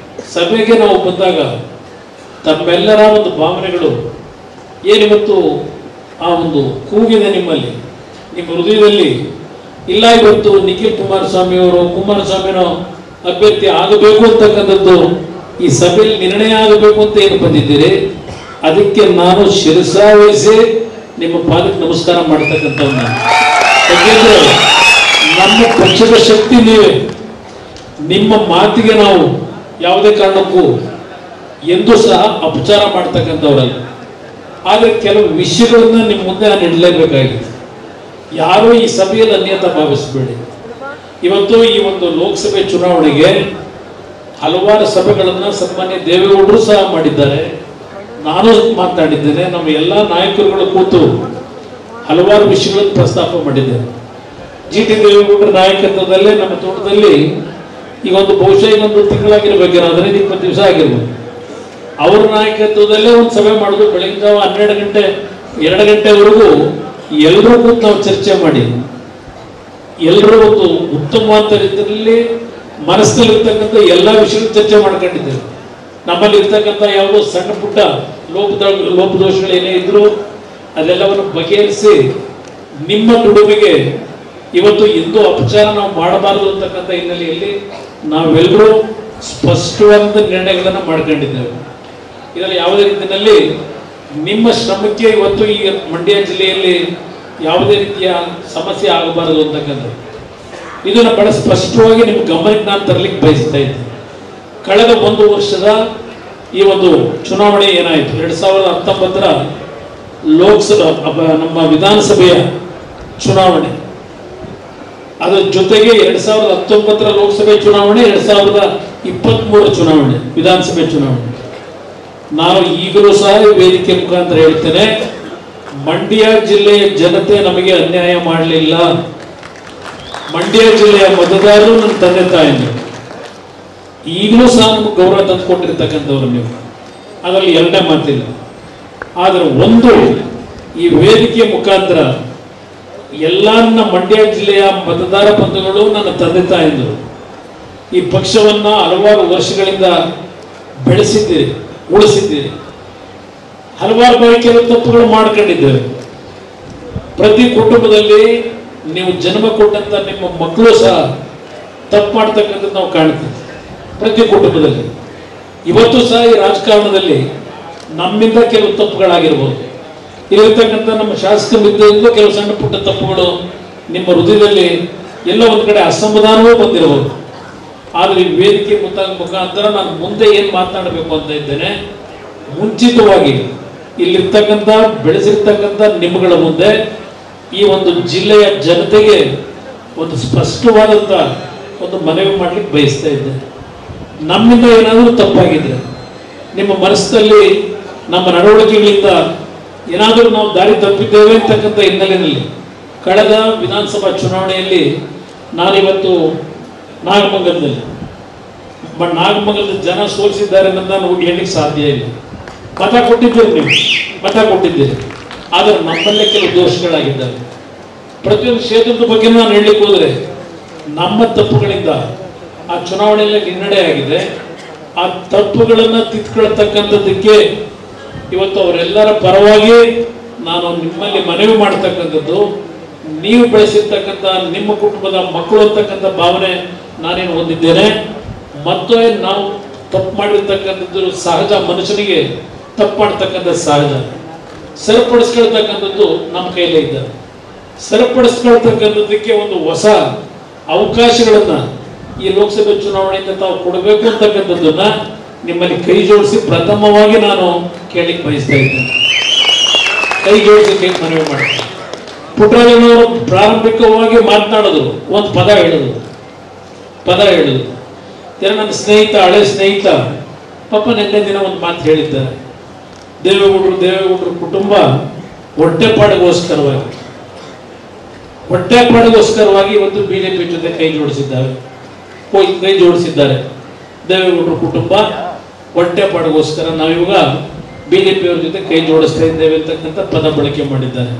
ಸಭೆಗೆ ನಾವು ಬಂದಾಗ ತಮ್ಮೆಲ್ಲರ ಒಂದು ಭಾವನೆಗಳು ಏನಿವತ್ತು ಆ ಒಂದು ಕೂಗಿದೆ ನಿಮ್ಮಲ್ಲಿ, ನಿಮ್ಮ ಹೃದಯದಲ್ಲಿ ಇಲ್ಲ ಇವತ್ತು ನಿಖಿಲ್ ಕುಮಾರಸ್ವಾಮಿಯವರು ಕುಮಾರಸ್ವಾಮಿನ ಅಭ್ಯರ್ಥಿ ಆಗಬೇಕು ಅಂತಕ್ಕಂಥದ್ದು ಈ ಸಭೆಯಲ್ಲಿ ನಿರ್ಣಯ ಆಗಬೇಕು ಅಂತ ಏನು ಬಂದಿದ್ದೀರಿ, ಅದಕ್ಕೆ ನಾನು ಶಿರಸಾವಹಿಸಿ ನಿಮ್ಮ ಪಾದಕ್ಕೆ ನಮಸ್ಕಾರ ಮಾಡ್ತಕ್ಕಂಥವ್ನ. ಯಾಕೆಂದ್ರೆ ನಮ್ಮ ಪಕ್ಷದ ಶಕ್ತಿ ನೀವೇ. ನಿಮ್ಮ ಮಾತಿಗೆ ನಾವು ಯಾವುದೇ ಕಾರಣಕ್ಕೂ ಎಂದೂ ಸಹ ಅಪಚಾರ ಮಾಡ್ತಕ್ಕಂಥವ್ರಲ್ಲ. ಆದರೆ ಕೆಲವು ವಿಷಯಗಳನ್ನ ನಿಮ್ಮ ಮುಂದೆ ನಾನು ಇಡಲೇಬೇಕಾಗಿದೆ. ಯಾರೂ ಈ ಸಭೆಯಲ್ಲಿ ಅನ್ಯತಾ ಭಾವಿಸಬೇಡಿ. ಇವತ್ತು ಈ ಒಂದು ಲೋಕಸಭೆ ಚುನಾವಣೆಗೆ ಹಲವಾರು ಸಭೆಗಳನ್ನು ಸನ್ಮಾನ್ಯ ದೇವೇಗೌಡರು ಸಹ ಮಾಡಿದ್ದಾರೆ, ನಾನು ಮಾತನಾಡಿದ್ದೇನೆ. ನಮ್ಮ ಎಲ್ಲ ನಾಯಕರುಗಳು ಕೂತು ಹಲವಾರು ವಿಷಯಗಳನ್ನು ಪ್ರಸ್ತಾಪ ಮಾಡಿದ್ದೇನೆ. GT ದೇವೇಗೌಡರ ನಾಯಕತ್ವದಲ್ಲೇ ನಮ್ಮ ತೋಟದಲ್ಲಿ ಈಗ ಒಂದು ಬಹುಶಃ ಇನ್ನೊಂದು ತಿಂಗಳಾಗಿರ್ಬೇಕೇನೋ, 15-20 ದಿವಸ ಆಗಿರ್ಬೋದು. ಅವರ ನಾಯಕತ್ವದಲ್ಲೇ ಒಂದು ಸಭೆ ಮಾಡೋದು. ಬೆಳಗಿನ ಜಾವ 12 ಗಂಟೆ 2 ಗಂಟೆವರೆಗೂ ಎಲ್ಲರೂ ಕೂತು ನಾವು ಚರ್ಚೆ ಮಾಡಿ ಎಲ್ಲರೂ ಒಂದು ಉತ್ತಮವಾದ ರೀತಿಯಲ್ಲಿ ಮನಸ್ಸಿನಲ್ಲಿರ್ತಕ್ಕಂಥ ಎಲ್ಲ ವಿಷಯಗಳು ಚರ್ಚೆ ಮಾಡ್ಕೊಂಡಿದ್ದೇವೆ. ನಮ್ಮಲ್ಲಿ ಇರ್ತಕ್ಕಂಥ ಯಾವುದೋ ಸಣ್ಣ ಪುಟ್ಟ ಲೋಪದೋಷಗಳು ಏನೇ ಇದ್ರು ಅದೆಲ್ಲವನ್ನು ಬಗೆಹರಿಸಿ ನಿಮ್ಮ ದುಡಿಮೆಗೆ ಇವತ್ತು ಎಂದೂ ಅಪಚಾರ ನಾವು ಮಾಡಬಾರದು ಅಂತಕ್ಕಂಥ ಹಿನ್ನೆಲೆಯಲ್ಲಿ ನಾವೆಲ್ಲರೂ ಸ್ಪಷ್ಟವಾದ ನಿರ್ಣಯಗಳನ್ನು ಮಾಡ್ಕೊಂಡಿದ್ದೇವೆ. ಇದರಲ್ಲಿ ಯಾವುದೇ ರೀತಿಯಲ್ಲಿ ನಿಮ್ಮ ಶ್ರಮಕ್ಕೆ ಇವತ್ತು ಈ ಮಂಡ್ಯ ಜಿಲ್ಲೆಯಲ್ಲಿ ಯಾವುದೇ ರೀತಿಯ ಸಮಸ್ಯೆ ಆಗಬಾರದು ಅಂತಕ್ಕಂಥದ್ದು ಇದನ್ನು ಬಹಳ ಸ್ಪಷ್ಟವಾಗಿ ನಿಮ್ಮ ಗಮನಕ್ಕೆ ನಾನು ತರಲಿಕ್ಕೆ ಬಯಸ್ತಾ ಇದ್ದೀನಿ. ಕಳೆದ 1 ವರ್ಷದ ಈ ಒಂದು ಚುನಾವಣೆ ಏನಾಯಿತು, 2019ರ ಲೋಕಸಭಾ ನಮ್ಮ ವಿಧಾನಸಭೆಯ ಚುನಾವಣೆ, ಅದರ ಜೊತೆಗೆ 2019ರ ಲೋಕಸಭೆ ಚುನಾವಣೆ, 2023ರ ಚುನಾವಣೆ ವಿಧಾನಸಭೆ ಚುನಾವಣೆ. ನಾನು ಈಗಲೂ ಸಹ ವೇದಿಕೆ ಮುಖಾಂತರ ಹೇಳ್ತೇನೆ, ಮಂಡ್ಯ ಜಿಲ್ಲೆಯ ಜನತೆ ನಮಗೆ ಅನ್ಯಾಯ ಮಾಡಲಿಲ್ಲ. ಮಂಡ್ಯ ಜಿಲ್ಲೆಯ ಮತದಾರರು ನನ್ನ ತಂದೆ ತಾಯಿಗಳು ಈಗಲೂ ಸಹ ನಮಗೆ ಗೌರವ ತಂದುಕೊಟ್ಟಿರ್ತಕ್ಕಂಥವ್ರು ನೀವು, ಅದರಲ್ಲಿ ಎರಡನೇ ಮಾತಿಲ್ಲ. ಆದರೆ ಒಂದು, ಈ ವೇದಿಕೆ ಮುಖಾಂತರ ಎಲ್ಲ ನನ್ನ ಮಂಡ್ಯ ಜಿಲ್ಲೆಯ ಮತದಾರ ಬಂಧುಗಳು ನನ್ನ ತಂದೆ ತಾಯಿಗಳು ಈ ಪಕ್ಷವನ್ನ ಹಲವಾರು ವರ್ಷಗಳಿಂದ ಬೆಳೆಸಿದ್ದೀರಿ, ಉಳಿಸಿದ್ದೀರಿ. ಹಲವಾರು ಬಾರಿ ಕೆಲವು ತಪ್ಪುಗಳು ಮಾಡ್ಕೊಂಡಿದ್ದೇವೆ. ಪ್ರತಿ ಕುಟುಂಬದಲ್ಲಿ ನೀವು ಜನ್ಮ ಕೊಟ್ಟಂತ ನಿಮ್ಮ ಮಕ್ಕಳು ಸಹ ತಪ್ಪು ಮಾಡ್ತಕ್ಕಂಥದ್ದು ನಾವು ಕಾಣ್ತೀವಿ ಪ್ರತಿ ಕುಟುಂಬದಲ್ಲಿ. ಇವತ್ತು ಸಹ ಈ ರಾಜಕಾರಣದಲ್ಲಿ ನಮ್ಮಿಂದ ಕೆಲವು ತಪ್ಪುಗಳಾಗಿರ್ಬೋದು, ಇಲ್ಲಿರ್ತಕ್ಕಂಥ ನಮ್ಮ ಶಾಸಕರಿದ್ದ ಕೆಲವು ಸಣ್ಣ ಪುಟ್ಟ ತಪ್ಪುಗಳು ನಿಮ್ಮ ಹೃದಯದಲ್ಲಿ ಎಲ್ಲ ಒಂದು ಕಡೆ ಅಸಮಾಧಾನವೂ ಬಂದಿರಬಹುದು. ಆದರೆ ಈ ವೇದಿಕೆ ಮುಖಾಂತರ ನಾನು ಮುಂದೆ ಏನು ಮಾತನಾಡಬೇಕು ಅಂತ ಇದ್ದೇನೆ, ಮುಂಚಿತವಾಗಿ ಇಲ್ಲಿರ್ತಕ್ಕಂಥ ಬೆಳೆಸಿರ್ತಕ್ಕಂಥ ನಿಮ್ಮಗಳ ಮುಂದೆ ಈ ಒಂದು ಜಿಲ್ಲೆಯ ಜನತೆಗೆ ಒಂದು ಸ್ಪಷ್ಟವಾದಂಥ ಒಂದು ಮನವಿ ಮಾಡಲಿಕ್ಕೆ ಬಯಸ್ತಾ ಇದ್ದೇನೆ. ನಮ್ಮಿಂದ ಏನಾದರೂ ತಪ್ಪಾಗಿದ್ರೆ, ನಿಮ್ಮ ಮನಸ್ಸಿನಲ್ಲಿ ನಮ್ಮ ನಡವಳಿಕೆಗಳಿಂದ ಏನಾದರೂ ನಾವು ದಾರಿ ತಪ್ಪಿದ್ದೇವೆ ಅಂತಕ್ಕಂಥ ಹಿನ್ನೆಲೆಯಲ್ಲಿ ಕಳೆದ ವಿಧಾನಸಭಾ ಚುನಾವಣೆಯಲ್ಲಿ ನಾನಿವತ್ತು ನಾಗಮಂಗಲದಲ್ಲಿ ಜನ ಸೋಲಿಸಿದ್ದಾರೆ ಅಂತ ನಾನು ಹೇಳಲಿಕ್ಕೆ ಸಾಧ್ಯ ಇಲ್ಲ. ಮತ ಕೊಟ್ಟಿದ್ದೀರಿ, ನೀವು ಮತ ಕೊಟ್ಟಿದ್ದೀರಿ, ಆದರೆ ನಮ್ಮಲ್ಲೇ ಕೆಲವು ದೋಷಗಳಾಗಿದ್ದಾವೆ. ಪ್ರತಿಯೊಂದು ಕ್ಷೇತ್ರದ ಬಗ್ಗೆ ನಾನು ಹೇಳಲಿಕ್ಕೆ ಹೋದರೆ ನಮ್ಮ ತಪ್ಪುಗಳಿಂದ ಆ ಚುನಾವಣೆಯಲ್ಲಿ ಹಿನ್ನಡೆ ಆಗಿದೆ. ಆ ತಪ್ಪುಗಳನ್ನು ತಿದ್ದುಕೊಳ್ತಕ್ಕಂಥದ್ದಕ್ಕೆ ಇವತ್ತು ಅವರೆಲ್ಲರ ಪರವಾಗಿ ನಾನು ನಿಮ್ಮಲ್ಲಿ ಮನವಿ ಮಾಡ್ತಕ್ಕಂಥದ್ದು, ನೀವು ಬೆಳೆಸಿರ್ತಕ್ಕಂಥ ನಿಮ್ಮ ಕುಟುಂಬದ ಮಕ್ಕಳು ಅಂತಕ್ಕಂಥ ಭಾವನೆ ನಾನೇನು ಹೊಂದಿದ್ದೇನೆ. ಮತ್ತೆ ನಾವು ತಪ್ಪು ಮಾಡಿರ್ತಕ್ಕಂಥದ್ದು ಸಹಜ, ಮನುಷ್ಯನಿಗೆ ತಪ್ಪು ಮಾಡ್ತಕ್ಕಂಥ ಸಹಜ. ಸರಿಪಡಿಸ್ಕೊಳ್ತಕ್ಕಂಥದ್ದು ನಮ್ಮ ಕೈಲೇ ಇದ್ದಾರೆ. ಸರಿಪಡಿಸ್ಕೊಳ್ತಕ್ಕಂಥದ್ದಕ್ಕೆ ಒಂದು ಹೊಸ ಅವಕಾಶಗಳನ್ನ ಈ ಲೋಕಸಭೆ ಚುನಾವಣೆಯಿಂದ ತಾವು ಕೊಡಬೇಕು ಅಂತಕ್ಕಂಥದ್ದನ್ನ ನಿಮ್ಮಲ್ಲಿ ಕೈ ಜೋಡಿಸಿ ಪ್ರಥಮವಾಗಿ ನಾನು ಕೇಳಲಿಕ್ಕೆ ಬಯಸ್ತಾ ಇದ್ದೇನೆ. ಕೈ ಜೋಡಿಸಿ ಮನವಿ ಮಾಡ್ತೀನಿ. ಪುಟ್ಟರಾಜನವರು ಪ್ರಾರಂಭಿಕವಾಗಿ ಮಾತನಾಡಿದ್ರು, ಒಂದು ಪದ ಹೇಳಿದ್ರು. ನನ್ನ ಸ್ನೇಹಿತ, ಹಳೆ ಸ್ನೇಹಿತ ಪಾಪ ನಿನ್ನೆ ದಿನ ಒಂದು ಮಾತು ಹೇಳಿದ್ದಾರೆ. ದೇವೇಗೌಡರು ಕುಟುಂಬ ಹೊಟ್ಟೆಪಾಡಿಗೋಸ್ಕರವಾಗಿ ಇವತ್ತು ಬಿಜೆಪಿ ಜೊತೆ ಕೈ ಜೋಡಿಸಿದ್ದಾರೆ. ದೇವೇಗೌಡರ ಕುಟುಂಬ ಹೊಟ್ಟೆಪಾಡಿಗೋಸ್ಕರ ನಾವಿವಾಗ ಬಿಜೆಪಿಯವ್ರ ಜೊತೆ ಕೈ ಜೋಡಿಸ್ತಾ ಇದ್ದೇವೆ ಅಂತಕ್ಕಂಥ ಪದ ಬಳಕೆ ಮಾಡಿದ್ದಾರೆ.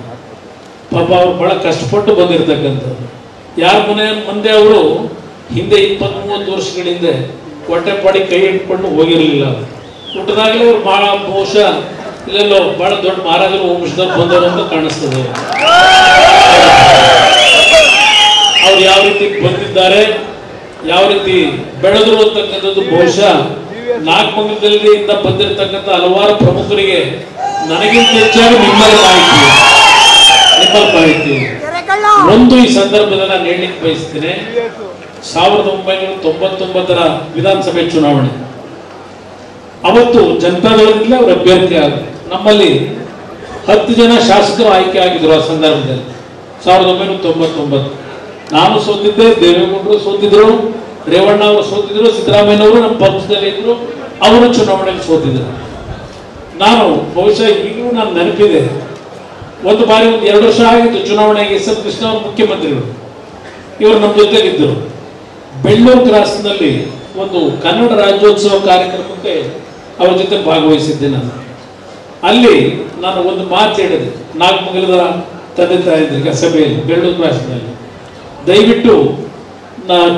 ಪಾಪ ಅವ್ರು ಬಹಳ ಕಷ್ಟಪಟ್ಟು ಬಂದಿರತಕ್ಕಂಥದ್ದು. ಯಾರ ಮುಂದೆ ಅವರು ಹಿಂದೆ 20-30 ವರ್ಷಗಳ ಹಿಂದೆ ಹೊಟ್ಟೆಪಾಡಿ ಕೈ ಇಟ್ಕೊಂಡು ಹೋಗಿರಲಿಲ್ಲ. ಹುಟ್ಟದಾಗಲೇ ಅವ್ರು ಬಹಳ ಬಹುಶಃ ಇಲ್ಲೆಲ್ಲೋ ಬಹಳ ದೊಡ್ಡ ಮಹಾರಾಜರು ವಂಶದವ್ರು ಬಂದವರು ಅಂತ ಕಾಣಿಸ್ತದೆ. ಅವ್ರು ಯಾವ ರೀತಿ ಬಂದಿದ್ದಾರೆ, ಯಾವ ರೀತಿ ಬೆಳೆದ್ರು ಅಂತಕ್ಕಂಥದ್ದು ಬಹುಶಃ ನಾಗಮಂಗಲದಲ್ಲಿ ಬಂದಿರತಕ್ಕಂಥ ಹಲವಾರು ಪ್ರಮುಖರಿಗೆ ನನಗಿಂತ ಹೆಚ್ಚಾಗಿ ನಿಮ್ಮಲ್ಲಿ ಮಾಹಿತಿ ಒಂದು ಈ ಸಂದರ್ಭದಲ್ಲಿ ನಾನು ಹೇಳಲಿಕ್ಕೆ ಬಯಸ್ತೇನೆ. 1999ರ ವಿಧಾನಸಭೆ ಚುನಾವಣೆ ಅವತ್ತು ಜನತಾದಳದಿಂದ ಅವರು ಅಭ್ಯರ್ಥಿ ಆದರು. ನಮ್ಮಲ್ಲಿ 10 ಜನ ಶಾಸಕರು ಆಯ್ಕೆ ಆಗಿದ್ರು. ಆ ಸಂದರ್ಭದಲ್ಲಿ 1999 ನಾನು ಸೋತಿದ್ದೆ, ದೇವೇಗೌಡರು ಸೋತಿದ್ರು, ರೇವಣ್ಣ ಅವರು ಸೋತಿದ್ರು, ಸಿದ್ದರಾಮಯ್ಯನವರು ನಮ್ಮ ಪಕ್ಷದಲ್ಲಿ ಇದ್ರು, ಅವರು ಚುನಾವಣೆಯಲ್ಲಿ ಸೋತಿದ್ರು. ನಾನು ಬಹುಶಃ ಈಗಲೂ ನಾನು ನೆನಪಿದೆ, ಒಂದು ಬಾರಿ 2 ವರ್ಷ ಆಗಿತ್ತು ಚುನಾವಣೆಗೆ. ಎಸ್ ಎಂ ಕೃಷ್ಣ ಅವರು ಮುಖ್ಯಮಂತ್ರಿಗಳು, ಇವರು ನಮ್ಮ ಜೊತೆಗಿದ್ದರು. ಬೆಳ್ಳೂರು ಕ್ರಾಸ್ನಲ್ಲಿ ಒಂದು ಕನ್ನಡ ರಾಜ್ಯೋತ್ಸವ ಕಾರ್ಯಕ್ರಮಕ್ಕೆ ಅವರ ಜೊತೆ ಭಾಗವಹಿಸಿದ್ದೆ ನಾನು. ಅಲ್ಲಿ ನಾನು ಒಂದು ಮಾತು ಹೇಳಿದೆ ನಾಗಮಂಗಲದ ತಂದೆ ತಾಯಿದ್ರಿಗೆ ಸಭೆಯಲ್ಲಿ, ಬೆಳ್ಳೂರು ಕ್ರಾಸ್ನಲ್ಲಿ, ದಯವಿಟ್ಟು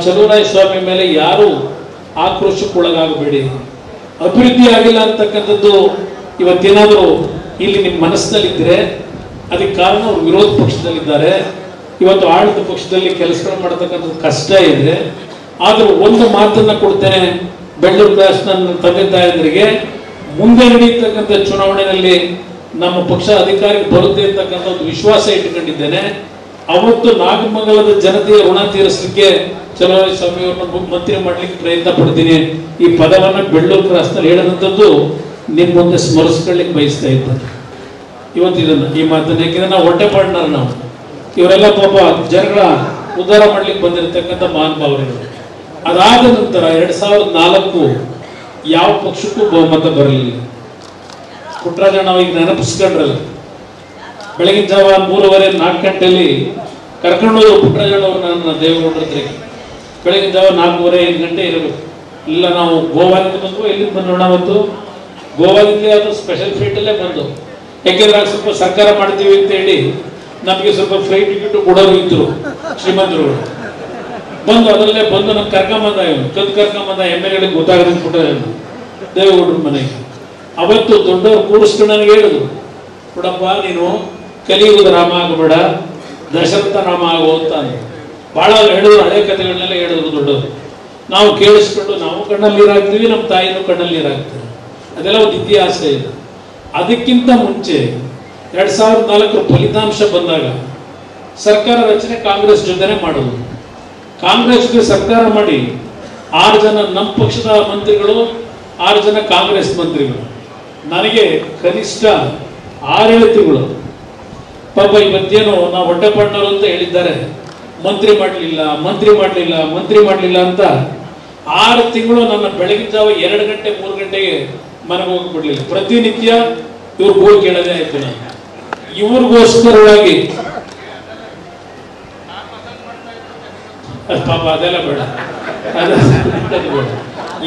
ಚಲುವರಾಯ ಸ್ವಾಮಿ ಮೇಲೆ ಯಾರು ಆಕ್ರೋಶಕ್ಕೊಳಗಾಗಬೇಡಿ. ಅಭಿವೃದ್ಧಿ ಆಗಿಲ್ಲ ಅಂತಕ್ಕಂಥದ್ದು ಇವತ್ತೇನಾದರೂ ಇಲ್ಲಿ ನಿಮ್ಮ ಮನಸ್ಸಿನಲ್ಲಿದ್ದರೆ ಅದಕ್ಕೆ ಕಾರಣ ಅವರು ವಿರೋಧ ಪಕ್ಷದಲ್ಲಿದ್ದಾರೆ. ಇವತ್ತು ಆಡಳಿತ ಪಕ್ಷದಲ್ಲಿ ಕೆಲಸಗಳು ಮಾಡತಕ್ಕಂಥದ್ದು ಕಷ್ಟ ಇದೆ. ಆದರೂ ಒಂದು ಮಾತನ್ನ ಕೊಡ್ತೇನೆ, ಬೆಳ್ಳೂರು ಕ್ರಾಸ್ ನನ್ನ ತಂದೆ ತಾಯಂದರಿಗೆ, ಮುಂದೆ ನಡೆಯತಕ್ಕಂಥ ಚುನಾವಣೆಯಲ್ಲಿ ನಮ್ಮ ಪಕ್ಷ ಅಧಿಕಾರಕ್ಕೆ ಬರುತ್ತೆ ಅಂತಕ್ಕಂಥ ಒಂದು ವಿಶ್ವಾಸ ಇಟ್ಟುಕೊಂಡಿದ್ದೇನೆ. ಅವತ್ತು ನಾಗಮಂಗಲದ ಜನತೆಯ ಋಣ ತೀರಿಸಲಿಕ್ಕೆ ಚಲುವರಾಯ ಸ್ವಾಮಿ ಅವ್ರನ್ನ ಮಂತ್ರಿ ಮಾಡ್ಲಿಕ್ಕೆ ಪ್ರಯತ್ನ ಪಡ್ತೀನಿ. ಈ ಪದವನ್ನು ಬೆಳ್ಳೂರು ಕ್ರಾಸ್ನಲ್ಲಿ ಹೇಳಿದಂಥದ್ದು ನಿಮ್ಮ ಮುಂದೆ ಸ್ಮರಿಸ್ಕೊಳ್ಳಿಕ್ಕೆ ಬಯಸ್ತಾ ಇದ್ದೇನೆ. ಇವತ್ತು ಇದನ್ನು ಈ ಮಾತನ್ನು, ಯಾಕೆಂದ್ರೆ ನಾವು ಹೊಟ್ಟೆಪಾಡಿನಾರ ನಾವು, ಇವರೆಲ್ಲ ಪಾಪ ಜನಗಳ ಉದ್ಧಾರ ಮಾಡ್ಲಿಕ್ಕೆ ಬಂದಿರತಕ್ಕಂಥ ಮಹಾನುಭಾವರುಗಳು. ಅದಾದ ನಂತರ 2004 ಯಾವ ಪಕ್ಷಕ್ಕೂ ಬಹುಮತ ಬರಲಿಲ್ಲ. ಪುಟ್ಟರಾಜಣ್ಣ ಈಗ ನೆನಪಿಸ್ಕೊಂಡ್ರಲ್ಲ, ಬೆಳಗಿನ ಜಾವ 3:30-4 ಗಂಟೆಯಲ್ಲಿ ಕರ್ಕೊಂಡೋದು ಪುಟ್ಟರಾಜಣ್ಣ ಅವರು ನನ್ನ ದೇವೇಗೌಡರ ಹತ್ರಕ್ಕೆ. ಬೆಳಗಿನ ಜಾವ 4:30-5 ಗಂಟೆ ಇರಬೇಕು. ಇಲ್ಲ ನಾವು ಗೋವಾದಿಂದ ಬಂದು, ಎಲ್ಲಿಂದ ಬಂದೋಣ, ಅವತ್ತು ಗೋವಾದಿಂದ ಅದು ಸ್ಪೆಷಲ್ ಫ್ಲೈಟಲ್ಲೇ ಬಂದು, ಯಾಕೆಂದ್ರೆ ಆಗ ಸ್ವಲ್ಪ ಸರ್ಕಾರ ಮಾಡ್ತೀವಿ ಅಂತ ಹೇಳಿ ನಮಗೆ ಸ್ವಲ್ಪ ಫ್ಲೈಟ್ ಟಿಕೆಟ್ ಕೊಡೋರು ಇದ್ರು ಶ್ರೀಮಂತರುಗಳು. ಬಂದು ಅದರಲ್ಲೇ ಬಂದು ನಮ್ಗೆ ಕರ್ಕೊಂಬಂದ, ಕರ್ಕೊಂಬಂದ MLA ಗೊತ್ತಾಗದ ಪುಟ್ಟರಾಜಣ್ಣ ದೇವೇಗೌಡರ ಮನೆಗೆ. ಅವತ್ತು ದೊಡ್ಡವರು ಕೂರಿಸ್ಕೊಂಡು ನನಗೆ ಹೇಳಿದ್ರು, ಕೊಡಪ್ಪ ನೀನು ಕಲಿಯುಗದ ರಾಮ ಆಗಬೇಡ, ದಶರಥ ರಾಮ ಆಗೋ ಅಂತ ಬಹಳ ಹೇಳಿದ್ರು. ಹಳೆ ಕಥೆಗಳನ್ನೆಲ್ಲ ಹೇಳಿದ್ರು ದೊಡ್ಡವರು. ನಾವು ಕೇಳಿಸ್ಕೊಂಡು ನಾವು ಕಣ್ಣಲ್ಲಿ ನೀರಾಗ್ತೀವಿ, ನಮ್ಮ ತಾಯಿನೂ ಕಣ್ಣಲ್ಲಿ ನೀರಾಗ್ತೀವಿ. ಅದೆಲ್ಲ ಒಂದು ಇತಿಹಾಸ ಇದೆ. ಅದಕ್ಕಿಂತ ಮುಂಚೆ 2004 ಫಲಿತಾಂಶ ಬಂದಾಗ ಸರ್ಕಾರ ರಚನೆ ಕಾಂಗ್ರೆಸ್ ಜೊತೆನೆ ಮಾಡೋದು. ಕಾಂಗ್ರೆಸ್ಗೆ ಸರ್ಕಾರ ಮಾಡಿ 6 ಜನ ನಮ್ಮ ಪಕ್ಷದ ಮಂತ್ರಿಗಳು, 6 ಜನ ಕಾಂಗ್ರೆಸ್ ಮಂತ್ರಿಗಳು. ನನಗೆ ಕನಿಷ್ಠ 6 ತಿಂಗಳು ಪಾಪ ಇವತ್ತೇನು ನಾವು ಹೊಟ್ಟೆಪಾಡ್ನವರು ಅಂತ ಹೇಳಿದ್ದಾರೆ, ಮಂತ್ರಿ ಮಾಡಲಿಲ್ಲ ಅಂತ 6 ತಿಂಗಳು ನನ್ನ ಬೆಳಗಿನ ಜಾವ 2 ಗಂಟೆ 3 ಗಂಟೆಗೆ ಮನೆಗೆ ಹೋಗ್ಬಿಡ್ಲಿಲ್ಲ. ಪ್ರತಿನಿತ್ಯ ಇವ್ರು ಗೋಳು ಕೇಳೋದೇ ಆಯ್ತು. ನಾನು ಇವ್ರಿಗೋಸ್ಕರವಾಗಿ ಪಾಪ ಅದೆಲ್ಲ ಬೇಡ,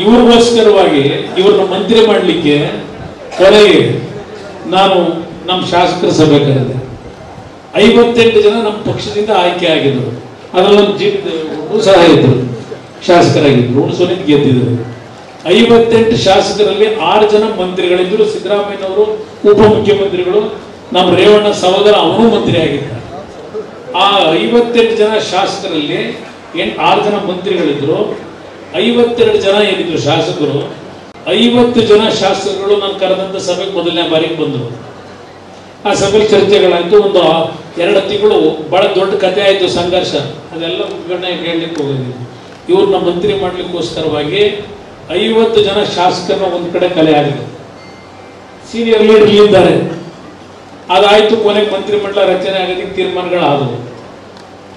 ಇವ್ರಿಗೋಸ್ಕರವಾಗಿ ಇವ್ರನ್ನ ಮಂತ್ರಿ ಮಾಡಲಿಕ್ಕೆ ಕೊನೆಗೆ ನಾನು ನಮ್ಮ ಶಾಸಕರ ಸಭೆ ಕರೆದೆ. 58 ಜನ ನಮ್ಮ ಪಕ್ಷದಿಂದ ಆಯ್ಕೆ ಆಗಿದ್ರು. ಅದರಲ್ಲಿ ನಮ್ಮ ಜೀವಿತ ಸಹ ಇದ್ರು, ಶಾಸಕರಾಗಿದ್ರು. ಹುಣಸೂರಿನಿಂದ ಗೆದ್ದಿದ್ರು. 58 ಶಾಸಕರಲ್ಲಿ 6 ಜನ ಮಂತ್ರಿಗಳಿದ್ರು. ಸಿದ್ದರಾಮಯ್ಯನವರು ಉಪಮುಖ್ಯಮಂತ್ರಿಗಳು, ನಮ್ಮ ರೇವಣ್ಣ ಸಹೋದರ ಅವನು ಮಂತ್ರಿ ಆಗಿದ್ದ. ಆ 58 ಜನ ಶಾಸಕರಲ್ಲಿ 6 ಜನ ಮಂತ್ರಿಗಳಿದ್ರು, 52 ಜನ ಏನಿದ್ರು ಶಾಸಕರು. 50 ಜನ ಶಾಸಕರು ನಾನು ಕರೆದಂತ ಸಭೆಗೆ ಮೊದಲನೇ ಬಾರಿಗೆ ಬಂದರು. ಆ ಸಭೆಯಲ್ಲಿ ಚರ್ಚೆಗಳಾಯ್ತು. ಒಂದು 2 ತಿಂಗಳು ಬಹಳ ದೊಡ್ಡ ಕಥೆ ಆಯ್ತು, ಸಂಘರ್ಷ. ಅದೆಲ್ಲ ಉದ್ಘಾಟನೆ ಹೇಳಲಿಕ್ಕೆ ಹೋಗಿದ್ವಿ. ಇವ್ರನ್ನ ಮಂತ್ರಿ ಮಾಡ್ಲಿಕ್ಕೋಸ್ಕರವಾಗಿ 50 ಜನ ಶಾಸಕರನ್ನ ಒಂದ್ ಕಡೆ ಕಲೆ ಆಗಿದೆ. ಸೀನಿಯರ್ ಲೀಡರ್ ಇದ್ದಾರೆ. ಅದಾಯ್ತು. ಕೊನೆಗೆ ಮಂತ್ರಿ ಮಂಡಲ ರಚನೆ ಆಗೋದಕ್ಕೆ ತೀರ್ಮಾನಗಳಾದವು.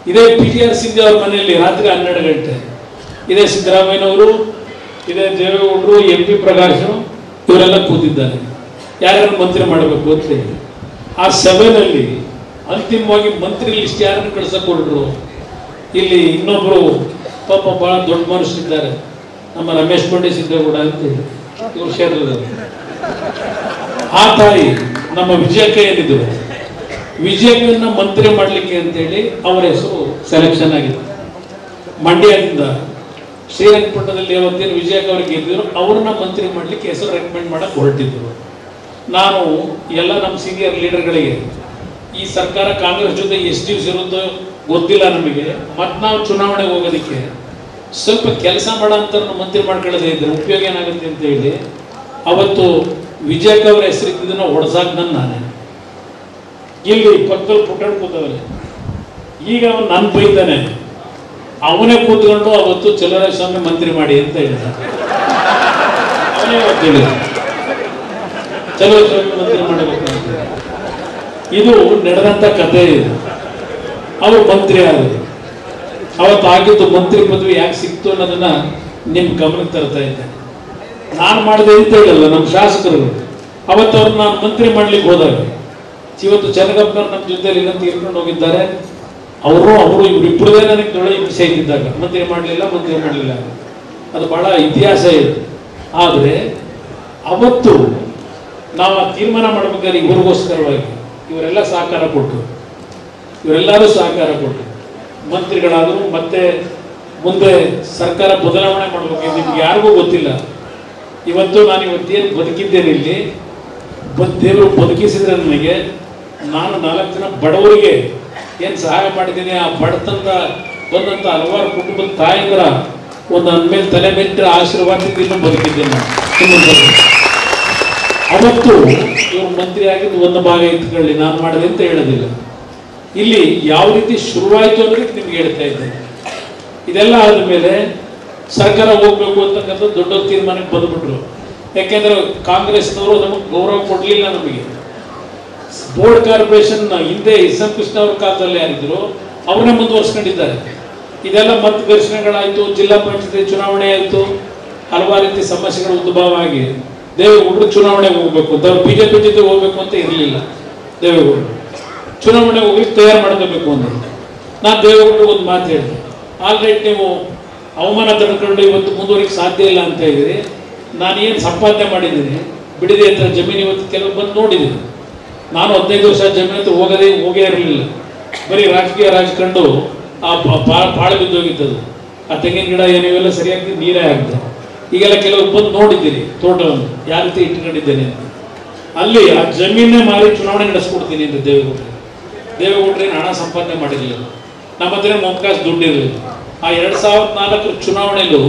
ಇದೇ PTR ಸಿಂಧೆ ಅವ್ರ ಮನೆಯಲ್ಲಿ ರಾತ್ರಿ 12 ಗಂಟೆ ಇದೇ ಸಿದ್ದರಾಮಯ್ಯನವರು, ಇದೇ ದೇವೇಗೌಡರು, MP ಪ್ರಕಾಶ್ ಇವರೆಲ್ಲ ಕೂತಿದ್ದಾರೆ. ಯಾರನ್ನು ಮಂತ್ರಿ ಮಾಡಬೇಕು ಅಂತ ಹೇಳಿ ಆ ಸಭೆಯಲ್ಲಿ ಅಂತಿಮವಾಗಿ ಮಂತ್ರಿ ಲಿಸ್ಟ್ ಯಾರನ್ನು ಕಳ್ಸಕ್ ಹೊರಟ್ರು. ಇಲ್ಲಿ ಇನ್ನೊಬ್ರು ಪಾಪ ಬಹಳ ದೊಡ್ಡ ಮನುಷ್ಯರಿದ್ದಾರೆ, ನಮ್ಮ ರಮೇಶ್ ಕೊಂಡಿ ಸಿದ್ದೇಗೌಡ ಅಂತ ಇವ್ರು ಕ್ಷೇತ್ರದಲ್ಲಿ. ಆ ತಾಯಿ ನಮ್ಮ ವಿಜಯಕ್ಕ ಏನಿದ್ರು, ವಿಜಯಕ್ಕನ್ನ ಮಂತ್ರಿ ಮಾಡ್ಲಿಕ್ಕೆ ಅಂತೇಳಿ ಅವರ ಹೆಸರು ಸೆಲೆಕ್ಷನ್ ಆಗಿದೆ. ಮಂಡ್ಯದಿಂದ ಶ್ರೀರಂಗಪಟ್ಟಣದಲ್ಲಿ ಅವತ್ತೇನು ವಿಜಯಕ್ಕ ಅವ್ರಿಗೆ ಗೆದ್ದಿದ್ರು, ಅವ್ರನ್ನ ಮಂತ್ರಿ ಮಾಡ್ಲಿಕ್ಕೆ ಹೆಸರು ರೆಕಮೆಂಡ್ ಮಾಡಕ್ ಹೊರಟಿದ್ರು. ನಾನು ಎಲ್ಲ ನಮ್ಮ ಸೀನಿಯರ್ ಲೀಡರ್ಗಳಿಗೆ ಈ ಸರ್ಕಾರ ಕಾಂಗ್ರೆಸ್ ಜೊತೆ ಎಷ್ಟು ದಿವಸ ಇರೋದು ಗೊತ್ತಿಲ್ಲ ನಮಗೆ, ಮತ್ತೆ ನಾವು ಚುನಾವಣೆಗೆ ಹೋಗೋದಕ್ಕೆ ಸ್ವಲ್ಪ ಕೆಲಸ ಮಾಡೋ ಅಂತ ಮಂತ್ರಿ ಮಾಡ್ಕೊಳ್ಳೋದೇ ಇದ್ರೆ ಉಪಯೋಗ ಏನಾಗುತ್ತೆ ಅಂತ ಹೇಳಿ ಅವತ್ತು ವಿಜಯಕ್ಕ ಅವರ ಹೆಸರಿದ್ದನ್ನ ಹೊಡೆಸಾಕ್ದನ್ ನಾನೇ. ಇಲ್ಲಿ ಪಕ್ಕದಲ್ಲಿ ಪುಟ್ಟಣ್ ಕೂತವಲ್ಲ, ಈಗ ಅವನು ನನ್ನ ಬೈತಾನೆ. ಅವನೇ ಕೂತ್ಕೊಂಡು ಅವತ್ತು ಚಲುವರಾಯಸ್ವಾಮಿ ಮಂತ್ರಿ ಮಾಡಿ ಅಂತ ಹೇಳಿದ. ಅವನೇ ಹೇಳಿದ ಚಲುವರಾಯಸ್ವಾಮಿ ಮಂತ್ರಿ ಮಾಡಬೇಕು ಅಂತ. ಇದು ನಡೆದಂತ ಕಥೆ. ಇದು ಅವರು ಮಂತ್ರಿ ಆದರು. ಅವತ್ತು ಆಗಿದ್ದು ಮಂತ್ರಿ ಪದವಿ ಯಾಕೆ ಸಿಕ್ತು ಅನ್ನೋದನ್ನ ನಿಮ್ ಗಮನಕ್ಕೆ ತರ್ತಾ ಇದ್ದೇನೆ. ನಾನು ಮಾಡಿದೆ ಅಂತ ಹೇಳಲ್ಲ, ನಮ್ಮ ಶಾಸಕರು ಅವತ್ತು ಅವ್ರನ್ನ ನಾನು ಮಂತ್ರಿ ಮಾಡ್ಲಿಕ್ಕೆ ಹೋದಾಗ, ಇವತ್ತು ಚನ್ನಗಪ್ಪನವ್ರು ನಮ್ಮ ಜೊತೆಲಿ ಇಲ್ಲ ತೀರ್ಕೊಂಡು ಹೋಗಿದ್ದಾರೆ. ಅವರು ಇವರಿಬ್ಬರದೇ ನನಗೆ ದೊಡ್ಡ ಹಿಂಸೆ ಇದ್ದಿದ್ದಾಗ ಮಂತ್ರಿ ಮಾಡಲಿಲ್ಲ. ಅದು ಬಹಳ ಇತಿಹಾಸ ಇದೆ. ಆದರೆ ಅವತ್ತು ನಾವು ಆ ತೀರ್ಮಾನ ಮಾಡ್ಬೇಕಾದ್ರೆ ಇವ್ರಿಗೋಸ್ಕರವಾಗಿ ಇವರೆಲ್ಲರೂ ಸಹಕಾರ ಕೊಟ್ಟು ಮಂತ್ರಿಗಳಾದರೂ ಮತ್ತೆ ಮುಂದೆ ಸರ್ಕಾರ ಬದಲಾವಣೆ ಮಾಡಬೇಕು. ನಿಮ್ಗೆ ಯಾರಿಗೂ ಗೊತ್ತಿಲ್ಲ. ಇವತ್ತು ನಾನು ಇವತ್ತೇನು ಬದುಕಿದ್ದೇನೆ ಇಲ್ಲಿ, ದೇವರು ಬದುಕಿಸಿದ್ರೆ ನನಗೆ, ನಾನು 4 ಜನ ಬಡವರಿಗೆ ಏನು ಸಹಾಯ ಮಾಡಿದ್ದೀನಿ. ಆ ಬಡತನದ ಬಂದಂತ ಹಲವಾರು ಕುಟುಂಬದ ತಾಯಿಗಳ ಒಂದು ನನ್ನ ಮೇಲೆ ತಲೆ ಮೇಲೆ ಆಶೀರ್ವಾದದಿಂದ ಇನ್ನೂ ಬದುಕಿದ್ದೇನೆ. ಅವತ್ತು ಇವರು ಮಂತ್ರಿ ಆಗಿದ್ದು ಒಂದು ಭಾಗ ಇತ್ಕೊಳ್ಳಿ, ನಾನು ಮಾಡಿದೆ ಅಂತ ಹೇಳೋದಿಲ್ಲ. ಇಲ್ಲಿ ಯಾವ ರೀತಿ ಶುರುವಾಯಿತು ಅನ್ನೋದಕ್ಕೆ ನಿಮ್ಗೆ ಹೇಳ್ತಾ ಇದ್ದೇನೆ. ಇದೆಲ್ಲ ಆದ್ಮೇಲೆ ಸರ್ಕಾರ ಹೋಗ್ಬೇಕು ಅಂತಕ್ಕಂಥ ದೊಡ್ಡ ತೀರ್ಮಾನಕ್ಕೆ ಬಂದ್ಬಿಟ್ರು. ಯಾಕೆಂದ್ರೆ ಕಾಂಗ್ರೆಸ್ನವರು ನಮಗೆ ಗೌರವ ಕೊಡ್ಲಿಲ್ಲ. ನಮಗೆ ಬೋರ್ಡ್ ಕಾರ್ಪೊರೇಷನ್ ಹಿಂದೆ ಎಸ್.ಎಂ. ಕೃಷ್ಣ ಅವ್ರ ಕಾಲದಲ್ಲಿ ಯಾರಿದ್ರು ಅವ್ರನ್ನೇ ಮುಂದುವರ್ಸ್ಕೊಂಡಿದ್ದಾರೆ. ಇದೆಲ್ಲ ಮತ್ತೆ ಘರ್ಷಣೆಗಳಾಯ್ತು, ಜಿಲ್ಲಾ ಪಂಚಾಯತ್ ಚುನಾವಣೆ ಆಯ್ತು, ಹಲವಾರು ರೀತಿ ಸಮಸ್ಯೆಗಳು ಉದ್ಭವ ಆಗಿ ದೇವೇಗೌಡರು ಚುನಾವಣೆಗೆ ಹೋಗ್ಬೇಕು ಅಂತ, ಅವ್ರು ಬಿಜೆಪಿ ಜೊತೆ ಹೋಗ್ಬೇಕು ಅಂತ ಇರಲಿಲ್ಲ. ದೇವೇಗೌಡರು ಚುನಾವಣೆ ಹೋಗ್ಲಿಕ್ಕೆ ತಯಾರು ಮಾಡ್ಕೋಬೇಕು ಅಂದರು. ನಾನು ದೇವೇಗೌಡರು ಒಂದು ಮಾತು ಹೇಳಿದೆ, ಆಲ್ರೈಟ್ ನೀವು ಅವಮಾನ ತಡ್ಕೊಂಡು ಇವತ್ತು ಮುಂದುವರಿಕೆ ಸಾಧ್ಯ ಇಲ್ಲ ಅಂತ ಹೇಳಿದ್ರಿ. ನಾನೇನು ಸಂಪಾದನೆ ಮಾಡಿದ್ದೀನಿ ಬಿಡಿದೆ ಹತ್ರ ಜಮೀನು ಇವತ್ತು ಕೆಲವು ಬಂದು ನೋಡಿದ್ದೀನಿ. ನಾನು 15 ವರ್ಷ ಜಮೀನು ಹತ್ರ ಹೋಗೇ ಇರಲಿಲ್ಲ. ಬರೀ ರಾಜಕೀಯ ಆ ಬಾಳ ಬಿದ್ದೋಗಿದ್ದದು. ಆ ತೆಂಗಿನ ಗಿಡ ಏನಿವೆಲ್ಲ ಸರಿಯಾಗಿ ನೀರೇ ಆಗುತ್ತೆ. ಈಗೆಲ್ಲ ಕೆಲವರು ಬಂದು ನೋಡಿದ್ದೀರಿ ತೋಟವನ್ನು ಯಾವ ರೀತಿ ಇಟ್ಕೊಂಡಿದ್ದೇನೆ ಅಂತ. ಅಲ್ಲಿ ಆ ಜಮೀನೇ ಮಾರಿ ಚುನಾವಣೆ ನಡೆಸ್ಕೊಡ್ತೀನಿ ಅಂತ ದೇವೇಗೌಡರೇನು ಹಣ ಸಂಪಾದನೆ ಮಾಡಿರಲಿಲ್ಲ. ನಮ್ಮ ಹತ್ರ ಮೊಮ್ಕಾಸ್ ದುಡ್ಡಿರಲಿಲ್ಲ. ಆ 2004 ಚುನಾವಣೆಯಲ್ಲೂ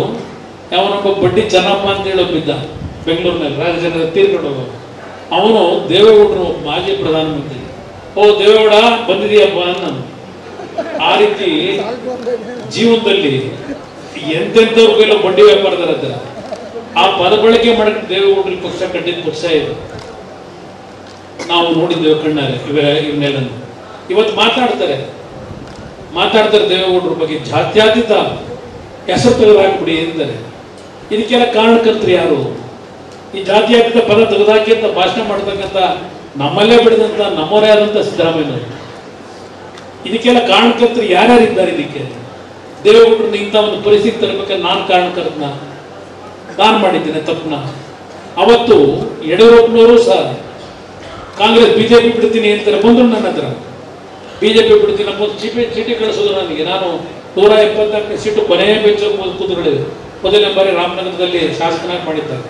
ಯಾವನೊಬ್ಬ ಬಡ್ಡಿ ಚೆನ್ನಪ್ಪ ಅಂತ ಹೇಳೋಬಿದ್ದ ಬೆಂಗಳೂರಿನಲ್ಲಿ, ರಾಜಜನ ತೀರ್ಕೊಂಡು ಹೋಗೋ. ಅವನು ದೇವೇಗೌಡರು ಮಾಜಿ ಪ್ರಧಾನಮಂತ್ರಿ. ಓ ದೇವೇಗೌಡ ಬಂದಿದೆಯಪ್ಪ ನಾನು ಆ ರೀತಿ ಜೀವನದಲ್ಲಿ ಎಂತೆಂಥವ್ರಿಗೆಲ್ಲ ಬಡ್ಡಿ ವ್ಯಾಪಾರದರ ಹತ್ರ ಆ ಪದ ಬಳಕೆ ಮಾಡಕ್ಕೆ ದೇವೇಗೌಡರಿಗೆ ಪಕ್ಷ ಕಟ್ಟಿದ ಪಕ್ಷ ಇದು. ನಾವು ನೋಡಿದ್ದೇವೆ ಕಣ್ಣಾರೆ ಇವನ್ನೆಲ್ಲ. ಇವತ್ತು ಮಾತಾಡ್ತಾರೆ ದೇವೇಗೌಡರ ಬಗ್ಗೆ ಜಾತ್ಯತೀತ ಹೆಸರು ತೆಗೆದುಹಾಕ್ಬಿಡಿ ಎಂದರೆ ಇದಕ್ಕೆಲ್ಲ ಕಾರಣಕರ್ತರು ಯಾರು? ಈ ಜಾತ್ಯತೀತ ಪದ ತೆಗೆದುಹಾಕಿ ಅಂತ ಭಾಷಣ ಮಾಡ್ತಕ್ಕಂಥ ನಮ್ಮಲ್ಲೇ ಬೆಳೆದಂತ ನಮ್ಮವರೇ ಆದಂತ ಸಿದ್ದರಾಮಯ್ಯ. ಇದಕ್ಕೆಲ್ಲ ಕಾರಣಕರ್ತರು ಯಾರ್ಯಾರಿದ್ದಾರೆ? ಇದಕ್ಕೆ ದೇವೇಗೌಡರನ್ನ ಇಂಥ ಒಂದು ಪರಿಸ್ಥಿತಿ ತರಬೇಕಾದ್ರೆ ನಾನು ಕಾರಣಕರ್ತನ, ನಾನು ಮಾಡಿದ್ದೇನೆ ತಪ್ಪನ. ಅವತ್ತು ಯಡಿಯೂರಪ್ಪನವರು ಸಹ ಕಾಂಗ್ರೆಸ್ ಬಿಜೆಪಿ ಬಿಡ್ತೀನಿ ಅಂತಾರೆ, ಬಂದ್ರು ನನ್ನ ಹತ್ರ ಬಿಜೆಪಿ ಬಿಡ್ತೀನಿ ಅಂತ ಚೀಟಿ ಕಳಿಸೋದು ನನಗೆ. ನಾನು 174 ಸೀಟು ಕೊನೆಯ ಬೆಂಚ್ ಕೂತ್ಕೊಂಡಿದೆ. ಮೊದಲನೇ ಬಾರಿ ರಾಮನಗರದಲ್ಲಿ ಶಾಸಕನಾಗಿ ಮಾಡಿದ್ದಾರೆ.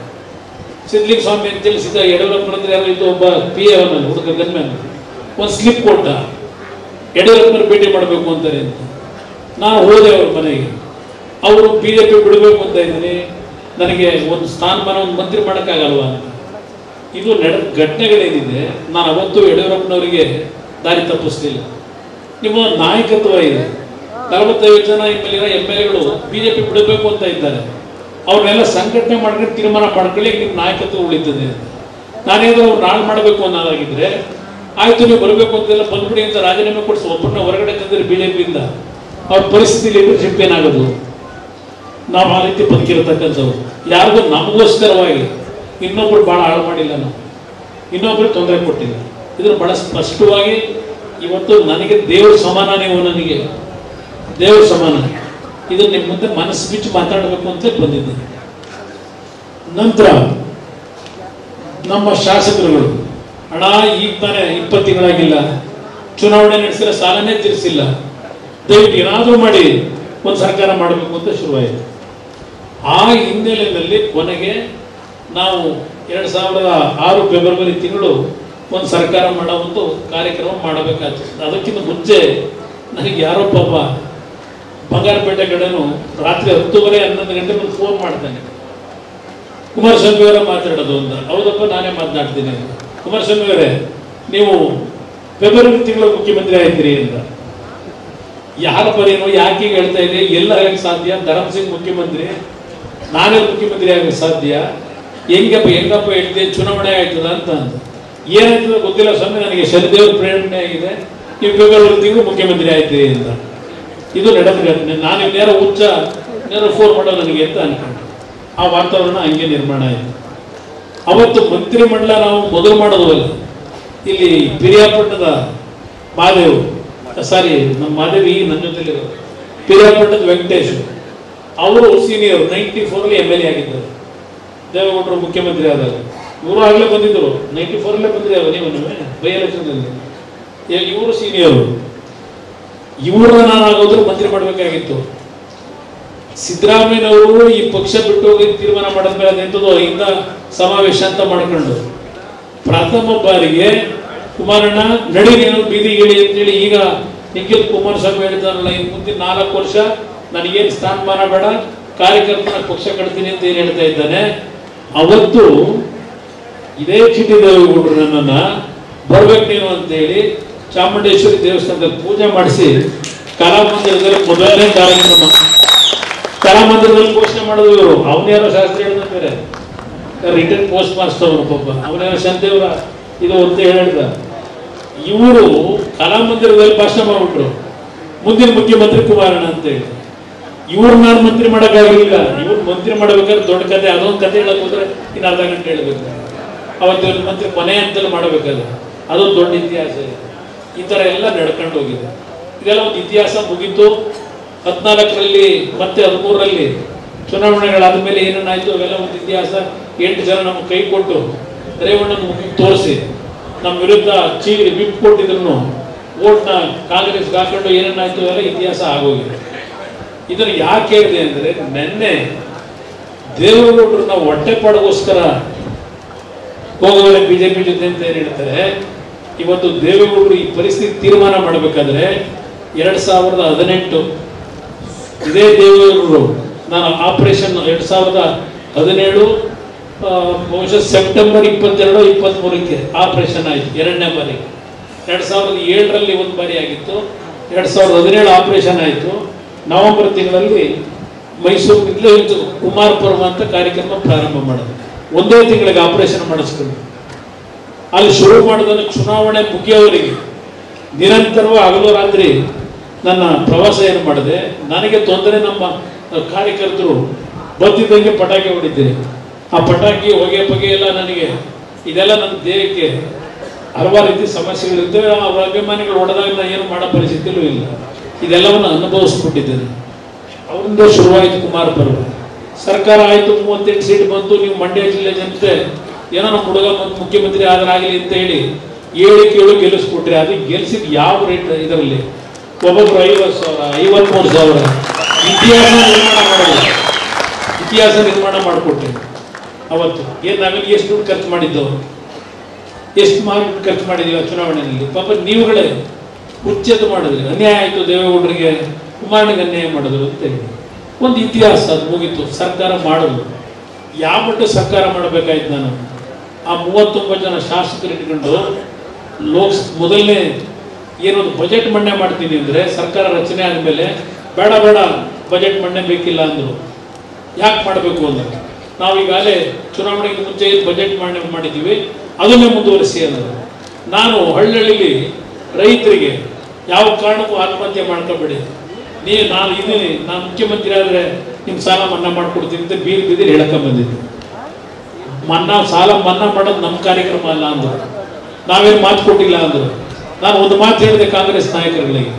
ಸಿದ್ಲಿಂಗ ಸ್ವಾಮಿ ಅಂತೇಳಿ ಯಡಿಯೂರಪ್ಪನಂದ್ರೆ ಯಾರು ಇದು ಒಬ್ಬ PA ಅವನಲ್ಲಿ ಹುಡುಗ ಗನ್ಮ್ಯಾನ್ ಒಂದು ಸ್ಲಿಪ್ ಕೊಟ್ಟ, ಯಡಿಯೂರಪ್ಪನ ಭೇಟಿ ಮಾಡಬೇಕು ಅಂತಾರೆ ಅಂತ. ನಾನು ಹೋದೆ ಅವ್ರ ಮನೆಗೆ. ಅವರು ಬಿಜೆಪಿ ಬಿಡಬೇಕು ಅಂತ ಇದ್ದೀನಿ, ನನಗೆ ಒಂದು ಸ್ಥಾನಮಾನ ಒಂದು ಮಂತ್ರಿ ಮಾಡೋಕ್ಕಾಗಲ್ವಾ ಅಂತ. ಇದು ನಡೆದ ಘಟನೆಗಳೇನಿದೆ, ನಾನು ಅವತ್ತು ಯಡಿಯೂರಪ್ಪನವರಿಗೆ ದಾರಿ ತಪ್ಪಿಸ್ಲಿಲ್ಲ. ನಿಮ್ಮ ನಾಯಕತ್ವ ಇದೆ, 45 ಜನ MLAಗಳು ಬಿಜೆಪಿ ಬಿಡಬೇಕು ಅಂತ ಇದ್ದಾರೆ. ಅವ್ರನ್ನೆಲ್ಲ ಸಂಘಟನೆ ಮಾಡ್ಕೊಂಡು ತೀರ್ಮಾನ ಮಾಡ್ಕೊಳ್ಳಿ, ನಿಮ್ಮ ನಾಯಕತ್ವ ಉಳಿತದೆ. ನಾನೇನಾದ್ರೂ ಅವ್ರು ನಾಳೆ ಮಾಡಬೇಕು ಅನ್ನೋದಾಗಿದ್ರೆ ಆಯ್ತು, ನೀವು ಬರಬೇಕು ಅಂತೆಲ್ಲ ಬಂದ್ಬಿಡಿ ಅಂತ ರಾಜೀನಾಮೆ ಕೊಡಿಸಿ ಒಬ್ಬರನ್ನ ಹೊರಗಡೆ ತಂದ್ರೆ ಬಿಜೆಪಿಯಿಂದ ಅವ್ರ ಪರಿಸ್ಥಿತಿ ಲೀಡರ್ಶಿಪ್ ಏನಾಗೋದು? ನಾವು ಆ ರೀತಿ ಬದುಕಿರತಕ್ಕಂಥವ್ರು. ಯಾರಿಗೂ ನಮಗೋಸ್ಕರವಾಗಿ ಇನ್ನೊಬ್ರು ಬಹಳ ಹಾಳು ಮಾಡಿಲ್ಲ, ನಾವು ಇನ್ನೊಬ್ರು ತೊಂದರೆ ಕೊಟ್ಟಿಲ್ಲ. ಇದನ್ನು ಬಹಳ ಸ್ಪಷ್ಟವಾಗಿ ಇವತ್ತು ನನಗೆ ದೇವ್ರ ಸಮಾನ, ನೀವು ನನಗೆ ದೇವ್ರ ಸಮಾನ. ಇದನ್ನ ನಿಮ್ಮ ಮುಂದೆ ಮನಸ್ಸು ಬಿಚ್ಚು ಮಾತಾಡಬೇಕು ಅಂತ ಬಂದಿದ್ದೇನೆ. ನಂತರ ನಮ್ಮ ಶಾಸಕರುಗಳು ಹಣ ಈಗ ತಾನೇ 20 ತಿಂಗಳಾಗಿಲ್ಲ, ಚುನಾವಣೆ ನಡೆಸಿದ್ರೆ ಸಾಲನೇ ತೀರಿಸಿಲ್ಲ, ದಯವಿಟ್ಟು ಏನಾದರೂ ಮಾಡಿ ಒಂದು ಸರ್ಕಾರ ಮಾಡಬೇಕು ಅಂತ ಶುರುವಾಯಿತು. ಆ ಹಿನ್ನೆಲೆಯಲ್ಲಿ ಕೊನೆಗೆ ನಾವು 2006 ಫೆಬ್ರವರಿ ತಿಂಗಳು ಒಂದು ಸರ್ಕಾರ ಮಾಡೋ ಒಂದು ಕಾರ್ಯಕ್ರಮ ಮಾಡಬೇಕಾಗ್ತದೆ. ಅದಕ್ಕಿಂತ ಮುಂಚೆ ನನಗೆ ಯಾರೋ ಪಾಪ ಬಂಗಾರಪೇಟೆ ಕಡೆನೂ ರಾತ್ರಿ 10:30 11 ಗಂಟೆ ಒಂದು ಫೋನ್ ಮಾಡ್ತಾನೆ, ಕುಮಾರಸ್ವಾಮಿ ಅವರೇ ಮಾತಾಡೋದು ಅಂತ. ಹೌದಪ್ಪ, ನಾನೇ ಮಾತನಾಡ್ತೀನಿ. ಕುಮಾರಸ್ವಾಮಿ ಅವರೇ, ನೀವು ಫೆಬ್ರವರಿ ತಿಂಗಳು ಮುಖ್ಯಮಂತ್ರಿ ಆಯ್ತೀರಿ ಅಂತ. ಯಾರ ಪರೇನೋ ಯಾಕೆ ಹೇಳ್ತಾ ಇದೆ? ಎಲ್ಲ ಆಗಕ್ಕೆ ಸಾಧ್ಯ? ಧರಮ್ ಸಿಂಗ್ ಮುಖ್ಯಮಂತ್ರಿ, ನಾನೇ ಮುಖ್ಯಮಂತ್ರಿ ಆಗಕ್ಕೆ ಸಾಧ್ಯ? ಹೆಂಗಪ್ಪ ಹೇಳ್ತೀವಿ ಚುನಾವಣೆ ಆಯ್ತದ ಅಂತ ಅಂತ. ಏನಾಯ್ತದ ಗೊತ್ತಿಲ್ಲ ಸ್ವಾಮಿ, ನನಗೆ ಶನಿದೇವ್ರ ಪ್ರೇರಣೆ ಆಗಿದೆ, ನೀವು ಫೆಬ್ರವರಿ ತಿಂಗಳು ಮುಖ್ಯಮಂತ್ರಿ ಆಯ್ತೀರಿ ಅಂತ. ಇದು ನಡೆದ ಘಟನೆ. ನಾನು ನೇರ ಹುಚ್ಚ ನೇರ ಫೋನ್ ಮಾಡೋ ನನಗೆ ಅಂತ ಅನ್ಕೊಂಡೆ. ಆ ವಾತಾವರಣ ಹಂಗೆ ನಿರ್ಮಾಣ ಆಯಿತು. ಅವತ್ತು ಮಂತ್ರಿಮಂಡಲ ನಾವು ಮೊದಲು ಮಾಡೋದವಲ್ಲ, ಇಲ್ಲಿ ಪಿರಿಯಾಪಟ್ಟಣದ ಮಾದೇವ್, ಸಾರಿ ನಮ್ಮ ಮಾದೇವಿ ನನ್ನ ಜೊತೆಲಿ ಪಿರಿಯಾಪಟ್ಟಣದ ವೆಂಕಟೇಶ್ ಅವರು ಸೀನಿಯರ್ 94 MLA ಆಗಿದ್ದರು. ದೇವೇಗೌಡರು ಮುಖ್ಯಮಂತ್ರಿ ಆದಾಗ ಇವರು ಆಗಲೇ ಬಂದಿದ್ದರು, 94 ಬಂದಿದ್ದಾರೆ. ನೀವು ಬೈ ಎಲೆಕ್ಷನ್ನಲ್ಲಿ ಇವರು ಸೀನಿಯರು. ಇವ್ರನ್ನ ನಾನು ಆಗೋದ್ರು ಮಂತ್ರಿ ಮಾಡಬೇಕಾಗಿತ್ತು. ಸಿದ್ದರಾಮಯ್ಯನವರು ಈ ಪಕ್ಷ ಬಿಟ್ಟು ಹೋಗಿ ತೀರ್ಮಾನ ಮಾಡಿದ್ಮೇಲೆ ಅದೆಂಥದ್ದು ಇಂದ ಸಮಾವೇಶ ಅಂತ ಮಾಡ್ಕೊಂಡು ಪ್ರಥಮ ಬಾರಿಗೆ ಕುಮಾರಣ್ಣ ನಡಿ ನೀನು ಬೀದಿಗೆ ಇಳಿ ಅಂತೇಳಿ ಈಗ ನಿಖಿಲ್ ಕುಮಾರಸ್ವಾಮಿ ಹೇಳ್ತಾರಲ್ಲ, ಇನ್ನು ಮುಂದಿನ 4 ವರ್ಷ ನನಗೇನು ಸ್ಥಾನಮಾನ ಬೇಡ, ಕಾರ್ಯಕರ್ತನ ಪಕ್ಷ ಕಟ್ತೀನಿ ಅಂತ ಏನ್ ಹೇಳ್ತಾ ಇದ್ದಾನೆ. ಅವತ್ತು ಇದೇ ಚೀಟಿ ದೇವೇಗೌಡರು ನನ್ನನ್ನ ಬರ್ಬೇಕು ನೀನು ಅಂತೇಳಿ ಚಾಮುಂಡೇಶ್ವರಿ ದೇವಸ್ಥಾನದಲ್ಲಿ ಪೂಜೆ ಮಾಡಿಸಿ ಕಲಾಮಂದಿರದಲ್ಲಿ ಮೊದಲನೇ ಕಾರ್ಯಕ್ರಮ ಕಲಾಮಂದಿರದಲ್ಲಿ ಘೋಷಣೆ ಮಾಡೋದು ಇವರು. ಅವನ್ಯಾರೋ ಶಾಸ್ತ್ರಿ ಹೇಳಿದ ಬೇರೆ ರಿಟರ್ನ್ ಪೋಸ್ಟ್ ಮಾಸ್ಟರ್ ಅವರು ಪಾಪ ಅವನ್ಯಾರೋ ಶಂತೇವ್ರ ಇದು ಅಂತ ಹೇಳಿದ. ಇವರು ಕಲಾಮಂದಿರದಲ್ಲಿ ಭಾಷಣ ಮಾಡ್ಬಿಟ್ರು, ಮುಂದಿನ ಮುಖ್ಯಮಂತ್ರಿ ಕುಮಾರಣ್ಣ ಅಂತ ಹೇಳಿ. ಇವ್ರು ನಾನು ಮಂತ್ರಿ ಮಾಡೋಕ್ಕಾಗಲಿಲ್ಲ. ಇವ್ರು ಮಂತ್ರಿ ಮಾಡ್ಬೇಕಾದ್ರೆ ದೊಡ್ಡ ಕತೆ, ಅದೊಂದು ಕತೆ ಹೇಳಕ್ ಹೋದ್ರೆ ಇನ್ನು ಅರ್ಧ ಗಂಟೆ ಹೇಳ್ಬೇಕು. ಅವತ್ತು ಮಂತ್ರಿ ಕೊನೆ ಅಂತಲೂ ಮಾಡಬೇಕಾದ್ರೆ ಅದೊಂದು ದೊಡ್ಡ ಇತಿಹಾಸ ಇದೆ. ಈ ಥರ ಎಲ್ಲ ನಡ್ಕೊಂಡು ಹೋಗಿದೆ. ಇದೆಲ್ಲ ಒಂದು ಇತಿಹಾಸ ಮುಗೀತು. 14ರಲ್ಲಿ ಮತ್ತೆ 13ರಲ್ಲಿ ಚುನಾವಣೆಗಳಾದ ಮೇಲೆ ಏನೇನಾಯ್ತು ಅವೆಲ್ಲ ಒಂದು ಇತಿಹಾಸ. 8 ಜನ ನಮ್ಗೆ ಕೈ ಕೊಟ್ಟು ರೇವಣ್ಣನ ತೋರಿಸಿ ನಮ್ಮ ವಿರುದ್ಧ ವಿಪ್ ಕೊಟ್ಟಿದ್ರು, ಓಟ್ನ ಕಾಂಗ್ರೆಸ್ಗೆ ಹಾಕೊಂಡು ಏನೇನಾಯ್ತು ಅವೆಲ್ಲ ಇತಿಹಾಸ ಆಗೋಗಿದೆ. ಇದನ್ನು ಯಾಕೆ ಹೇಳಿದೆ ಅಂದರೆ, ನಿನ್ನೆ ದೇವೇಗೌಡರನ್ನ ಹೊಟ್ಟೆಪಾಡಿಗೋಸ್ಕರ ಹೋಗೋರೆ ಬಿಜೆಪಿ ಜೊತೆ ಅಂತ ಏನ್ ಹೇಳ್ತಾರೆ. ಇವತ್ತು ದೇವೇಗೌಡರು ಈ ಪರಿಸ್ಥಿತಿ ತೀರ್ಮಾನ ಮಾಡಬೇಕಾದ್ರೆ 2018 ಇದೇ ದೇವೇಗೌಡರು ನಾನು ಆಪರೇಷನ್ 2017 ಬಹುಶಃ ಸೆಪ್ಟೆಂಬರ್ 22, 23ಕ್ಕೆ ಆಪರೇಷನ್ ಆಯಿತು. 2ನೇ ಬಾರಿ 2007ರಲ್ಲಿ ಒಂದು ಬಾರಿ ಆಗಿತ್ತು, 2017 ಆಪರೇಷನ್ ಆಯಿತು. ನವೆಂಬರ್ ತಿಂಗಳಲ್ಲಿ ಮೈಸೂರಿನಿಂದಲೇ ಕುಮಾರ ಪರ್ವ ಅಂತ ಕಾರ್ಯಕ್ರಮ ಪ್ರಾರಂಭ ಮಾಡೋದು. ಒಂದೇ ತಿಂಗಳಿಗೆ ಆಪರೇಷನ್ ಮಾಡಿಸ್ಕೊಂಡು ಅಲ್ಲಿ ಶುರು ಮಾಡಿದ ಚುನಾವಣೆ ಮುಗಿಯೋವರೆಗೆ ನಿರಂತರವಾಗಿ ಹಗಲು ರಾತ್ರಿ ನನ್ನ ಪ್ರವಾಸ ಏನು ಮಾಡಿದೆ. ನನಗೆ ತೊಂದರೆ ನಮ್ಮ ಕಾರ್ಯಕರ್ತರು ಬಂದಿದ್ದಂಗೆ ಪಟಾಕಿ ಹೊಡಿತೀರಿ. ಆ ಪಟಾಕಿ ಹೊಗೆ ಪಗೆ ಎಲ್ಲ ನನಗೆ ಇದೆಲ್ಲ ನನ್ನ ದೇಹಕ್ಕೆ ಹಲವಾರು ರೀತಿ ಸಮಸ್ಯೆಗಳಿರ್ತವೆ. ಅವರ ಅಭಿಮಾನಿಗಳು ಹೊಡೆದಾಗ ನಾನು ಏನು ಮಾಡೋ ಪರಿಸ್ಥಿತಿಯಲ್ಲೂ ಇಲ್ಲ. ಇದೆಲ್ಲವನ್ನು ಅನುಭವಿಸ್ಬಿಟ್ಟಿದ್ದೇನೆ. ಅವರಿಂದ ಶುರುವಾಯಿತು ಕುಮಾರ ಪರ್ವ. ಸರ್ಕಾರ ಆಯಿತು, 38 ಸೀಟ್ ಬಂತು. ನೀವು ಮಂಡ್ಯ ಜಿಲ್ಲೆ ಜನತೆ ಏನೋ ನಮ್ಮ ಹುಡುಗ ಮುಖ್ಯಮಂತ್ರಿ ಆದರಾಗಲಿ ಅಂತ ಹೇಳಿ 7 ಗೆಲ್ಲಿಸ್ಕೊಟ್ರಿ. ಅದು ಗೆಲ್ಸಿದ್ ಯಾವ ರೇಟ್ ಇದರಲ್ಲಿ ಒಬ್ಬೊಬ್ರು 50,000 53,000 ಇತಿಹಾಸ ನಿರ್ಮಾಣ ಮಾಡಿಕೊಟ್ರಿ. ಅವತ್ತು ಏನು ನಾವೆಲ್ಲಿ ಎಷ್ಟು ದುಡ್ಡು ಖರ್ಚು ಮಾಡಿದ್ದವು, ಎಷ್ಟು ಮಾರ್ಕೆಟ್ ಖರ್ಚು ಮಾಡಿದೀವಿ ಚುನಾವಣೆಯಲ್ಲಿ. ಪಾಪ ನೀವುಗಳೇ ಉಚ್ಚೇತ ಮಾಡಿದ್ರಿ. ಅನ್ಯಾಯ ಆಯಿತು ದೇವೇಗೌಡರಿಗೆ, ಕುಮಾರನಿಗೆ ಅನ್ಯಾಯ ಮಾಡಿದ್ರು ಅಂತ ಹೇಳಿ ಒಂದು ಇತಿಹಾಸ. ಅದು ಮುಗೀತು. ಸರ್ಕಾರ ಮಾಡೋದು ಯಾವ ಮಟ್ಟ ಸರ್ಕಾರ ಮಾಡಬೇಕಾಯ್ತು. ನಾನು ಆ 39 ಜನ ಶಾಸಕರು ಇಟ್ಕೊಂಡು ಮೊದಲನೇ ಏನೊಂದು ಬಜೆಟ್ ಮಂಡನೆ ಮಾಡ್ತೀನಿ ಅಂದರೆ ಸರ್ಕಾರ ರಚನೆ ಆದಮೇಲೆ ಬೇಡ ಬಜೆಟ್ ಮಂಡನೆ ಬೇಕಿಲ್ಲ ಅಂದರು. ಯಾಕೆ ಮಾಡಬೇಕು ಅಂದ್ರೆ ನಾವೀಗಾಗಲೇ ಚುನಾವಣೆಗೆ ಮುಂಚೆ ಬಜೆಟ್ ಮಂಡನೆ ಮಾಡಿದ್ದೀವಿ, ಅದನ್ನೇ ಮುಂದುವರಿಸಿ ಅನ್ನೋದು. ನಾನು ಹಳ್ಳಿಯಲ್ಲಿ ರೈತರಿಗೆ ಯಾವ ಕಾರಣಕ್ಕೂ ಆತ್ಮಹತ್ಯೆ ಮಾಡ್ಕೋಬೇಡಿ, ನಾನು ಇದ್ದೀನಿ, ನಾನು ಮುಖ್ಯಮಂತ್ರಿ ಆದರೆ ನಿಮ್ಮ ಸಾಲ ಮನ್ನಾ ಮಾಡ್ಕೊಡ್ತೀನಿ ಅಂತ ಬೀದಿಗೆ ಹೇಳ್ಕೊಂಬಂದಿದ್ದೆ. ಸಾಲ ಮನ್ನಾ ಮಾಡೋದು ನಮ್ಮ ಕಾರ್ಯಕ್ರಮ ಅಲ್ಲ ಅಂದರು. ನಾವೇನು ಮಾತು ಕೊಟ್ಟಿಲ್ಲ ಅಂದರು. ನಾನು ಒಂದು ಮಾತು ಹೇಳಿದೆ ಕಾಂಗ್ರೆಸ್ ನಾಯಕರುಗಳಿಗೆ,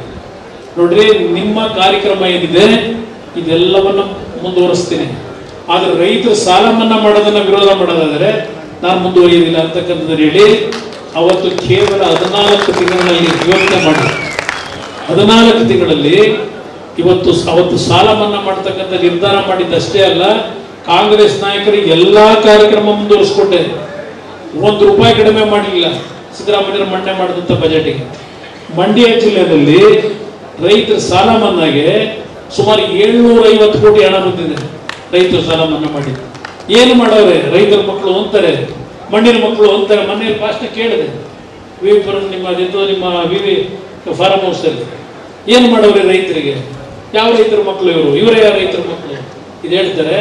ನೋಡ್ರಿ ನಿಮ್ಮ ಕಾರ್ಯಕ್ರಮ ಏನಿದೆ ಇದೆಲ್ಲವನ್ನ ಮುಂದುವರಿಸ್ತೀನಿ, ಆದರೆ ರೈತರು ಸಾಲ ಮನ್ನಾ ಮಾಡೋದನ್ನ ವಿರೋಧ ಮಾಡೋದಾದರೆ ನಾನು ಮುಂದುವರಿಯೋದಿಲ್ಲ ಅಂತಕ್ಕಂಥದ್ದು ಹೇಳಿ ಅವತ್ತು ಕೇವಲ 14 ತಿಂಗಳಲ್ಲಿ ಯೋಚನೆ ಮಾಡಿ 14 ತಿಂಗಳಲ್ಲಿ ಅವತ್ತು ಸಾಲ ಮನ್ನಾ ಮಾಡ್ತಕ್ಕಂಥ ನಿರ್ಧಾರ ಮಾಡಿದ್ದಷ್ಟೇ ಅಲ್ಲ, ಕಾಂಗ್ರೆಸ್ ನಾಯಕರಿಗೆ ಎಲ್ಲಾ ಕಾರ್ಯಕ್ರಮ ಮುಂದುವರಿಸ್ಕೊಂಡೆ. 1 ರೂಪಾಯಿ ಕಡಿಮೆ ಮಾಡಲಿಲ್ಲ ಸಿದ್ದರಾಮಯ್ಯ ಮಂಡನೆ ಮಾಡಿದಂಥ ಬಜೆಟ್ಗೆ. ಮಂಡ್ಯ ಜಿಲ್ಲೆಯಲ್ಲಿ ರೈತರ ಸಾಲ ಮನ್ನಾಗೆ ಸುಮಾರು 750 ಕೋಟಿ ಹಣ ಬಂದಿದೆ. ರೈತರು ಸಾಲ ಮನ್ನಾ ಮಾಡಿದ್ದು ಏನು ಮಾಡವ್ರೆ? ರೈತರ ಮಕ್ಕಳು ಅಂತಾರೆ, ಮಣ್ಣಿನ ಮಕ್ಕಳು ಅಂತಾರೆ. ಮನೆಯಲ್ಲಿ ಫಾಸ್ಟ್ ಕೇಳಿದೆ ನಿಮ್ಮ ವಿವಿ ಫಾರ್ಮ್ ಹೌಸ್ ಅಲ್ಲಿ ಏನು ಮಾಡವ್ರೆ ರೈತರಿಗೆ? ಯಾವ ರೈತರ ಮಕ್ಕಳು ಇವರೇ ಯಾವ ರೈತರ ಮಕ್ಕಳು? ಇದು ಹೇಳ್ತಾರೆ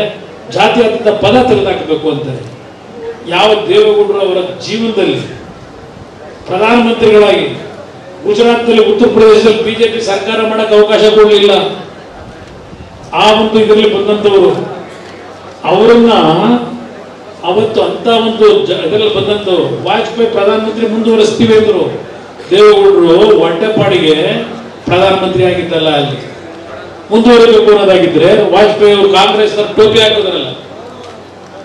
ಜಾತ್ಯತೀತ ಪದ ತೆಗೆದುಹಾಕಬೇಕು ಅಂತಾರೆ. ಯಾವ ದೇವೇಗೌಡರು ಅವರ ಜೀವನದಲ್ಲಿ ಪ್ರಧಾನಮಂತ್ರಿಗಳಾಗಿ ಗುಜರಾತ್ನಲ್ಲಿ ಉತ್ತರ ಪ್ರದೇಶದಲ್ಲಿ ಬಿಜೆಪಿ ಸರ್ಕಾರ ಮಾಡಕ್ಕೆ ಅವಕಾಶ ಕೊಡಲಿಲ್ಲ. ಆ ಒಂದು ಇದರಲ್ಲಿ ಬಂದಂಥವರು ಅವರನ್ನ ಅವತ್ತು ಅಂತ ಒಂದು ಇದರಲ್ಲಿ ಬಂದಂಥವ್ರು ವಾಜಪೇಯಿ ಪ್ರಧಾನಮಂತ್ರಿ ಮುಂದುವರಿಸ್ತೀವಿ ಅಂದ್ರು. ದೇವೇಗೌಡರು ಹೊಟ್ಟೆಪಾಡಿಗೆ ಪ್ರಧಾನಮಂತ್ರಿ ಆಗಿದ್ದಲ್ಲ, ಅಲ್ಲಿ ಮುಂದುವರಿಬೇಕು ಅನ್ನೋದಾಗಿದ್ರೆ ವಾಜಪೇಯಿ ಅವರು ಕಾಂಗ್ರೆಸ್ ಟೋಪಿ ಹಾಕಿದ್ರಲ್ಲ,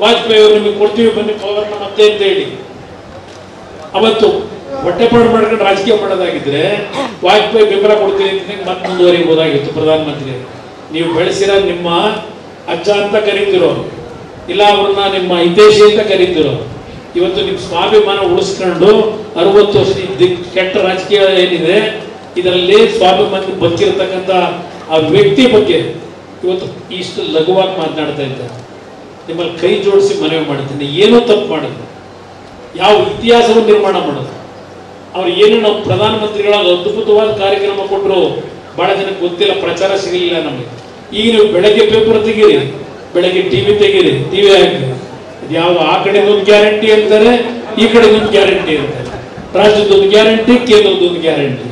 ವಾಜಪೇಯಿ ಅವರು ನಿಮಗೆ ಕೊಡ್ತೀವಿ ಬನ್ನಿ ಪವರ್ನ ಮತ್ತೆ ಅಂತ ಹೇಳಿ ಅವತ್ತು ಹೊಟ್ಟೆಪಾಡು ಮಾಡ್ಕೊಂಡು ರಾಜಕೀಯ ಮಾಡೋದಾಗಿದ್ರೆ ವಾಜಪೇಯಿ ಬೆಂಬಲ ಕೊಡ್ತೀನಿ ಅಂತ ಮತ್ತೆ ಮುಂದುವರಿಬಹುದಾಗಿತ್ತು ಪ್ರಧಾನಮಂತ್ರಿ. ನೀವು ಬೆಳೆಸಿರೋ ನಿಮ್ಮ ಅಜ್ಜ ಅಂತ ಕರೀತಿರೋ, ಇಲ್ಲ ಅವ್ರನ್ನ ನಿಮ್ಮ ಹಿತೈಷಿ ಅಂತ ಕರೀತಿರೋ, ಇವತ್ತು ನಿಮ್ಮ ಸ್ವಾಭಿಮಾನ ಉಳಿಸ್ಕೊಂಡು 60 ವರ್ಷದ ಕೆಟ್ಟ ರಾಜಕೀಯ ಏನಿದೆ ಇದರಲ್ಲಿ ಸ್ವಾಭಿಮಾನ ಬದುಕಿರತಕ್ಕಂಥ ಆ ವ್ಯಕ್ತಿ ಬಗ್ಗೆ ಇವತ್ತು ಇಷ್ಟು ಲಘುವಾಗಿ ಮಾತನಾಡ್ತಾ ಇದ್ದಾರೆ. ನಿಮ್ಮಲ್ಲಿ ಕೈ ಜೋಡಿಸಿ ಮನವಿ ಮಾಡ್ತೀನಿ, ಏನೋ ತಪ್ಪು ಮಾಡಿದ್ರು, ಯಾವ ಇತಿಹಾಸವನ್ನು ನಿರ್ಮಾಣ ಮಾಡೋದು. ಅವ್ರು ಏನೇನು ಪ್ರಧಾನಮಂತ್ರಿಗಳಾಗ ಅದ್ಭುತವಾದ ಕಾರ್ಯಕ್ರಮ ಕೊಟ್ಟರು, ಬಹಳ ಜನಕ್ಕೆ ಗೊತ್ತಿಲ್ಲ, ಪ್ರಚಾರ ಸಿಗಲಿಲ್ಲ ನಮಗೆ. ಈಗ ನೀವು ಬೆಳಗ್ಗೆ ಪೇಪರ್ ತೆಗೀರಿ, ಬೆಳಗ್ಗೆ ಟಿವಿ ತೆಗೀರಿ, ಟಿವಿ ಹಾಕಿ ಯಾವ ಆ ಕಡೆದೊಂದು ಗ್ಯಾರಂಟಿ ಅಂತಾರೆ, ಈ ಕಡೆದೊಂದು ಗ್ಯಾರಂಟಿ ಅಂತಾರೆ. ರಾಜ್ಯದೊಂದು ಗ್ಯಾರಂಟಿ, ಕೇಂದ್ರದೊಂದು ಗ್ಯಾರಂಟಿ.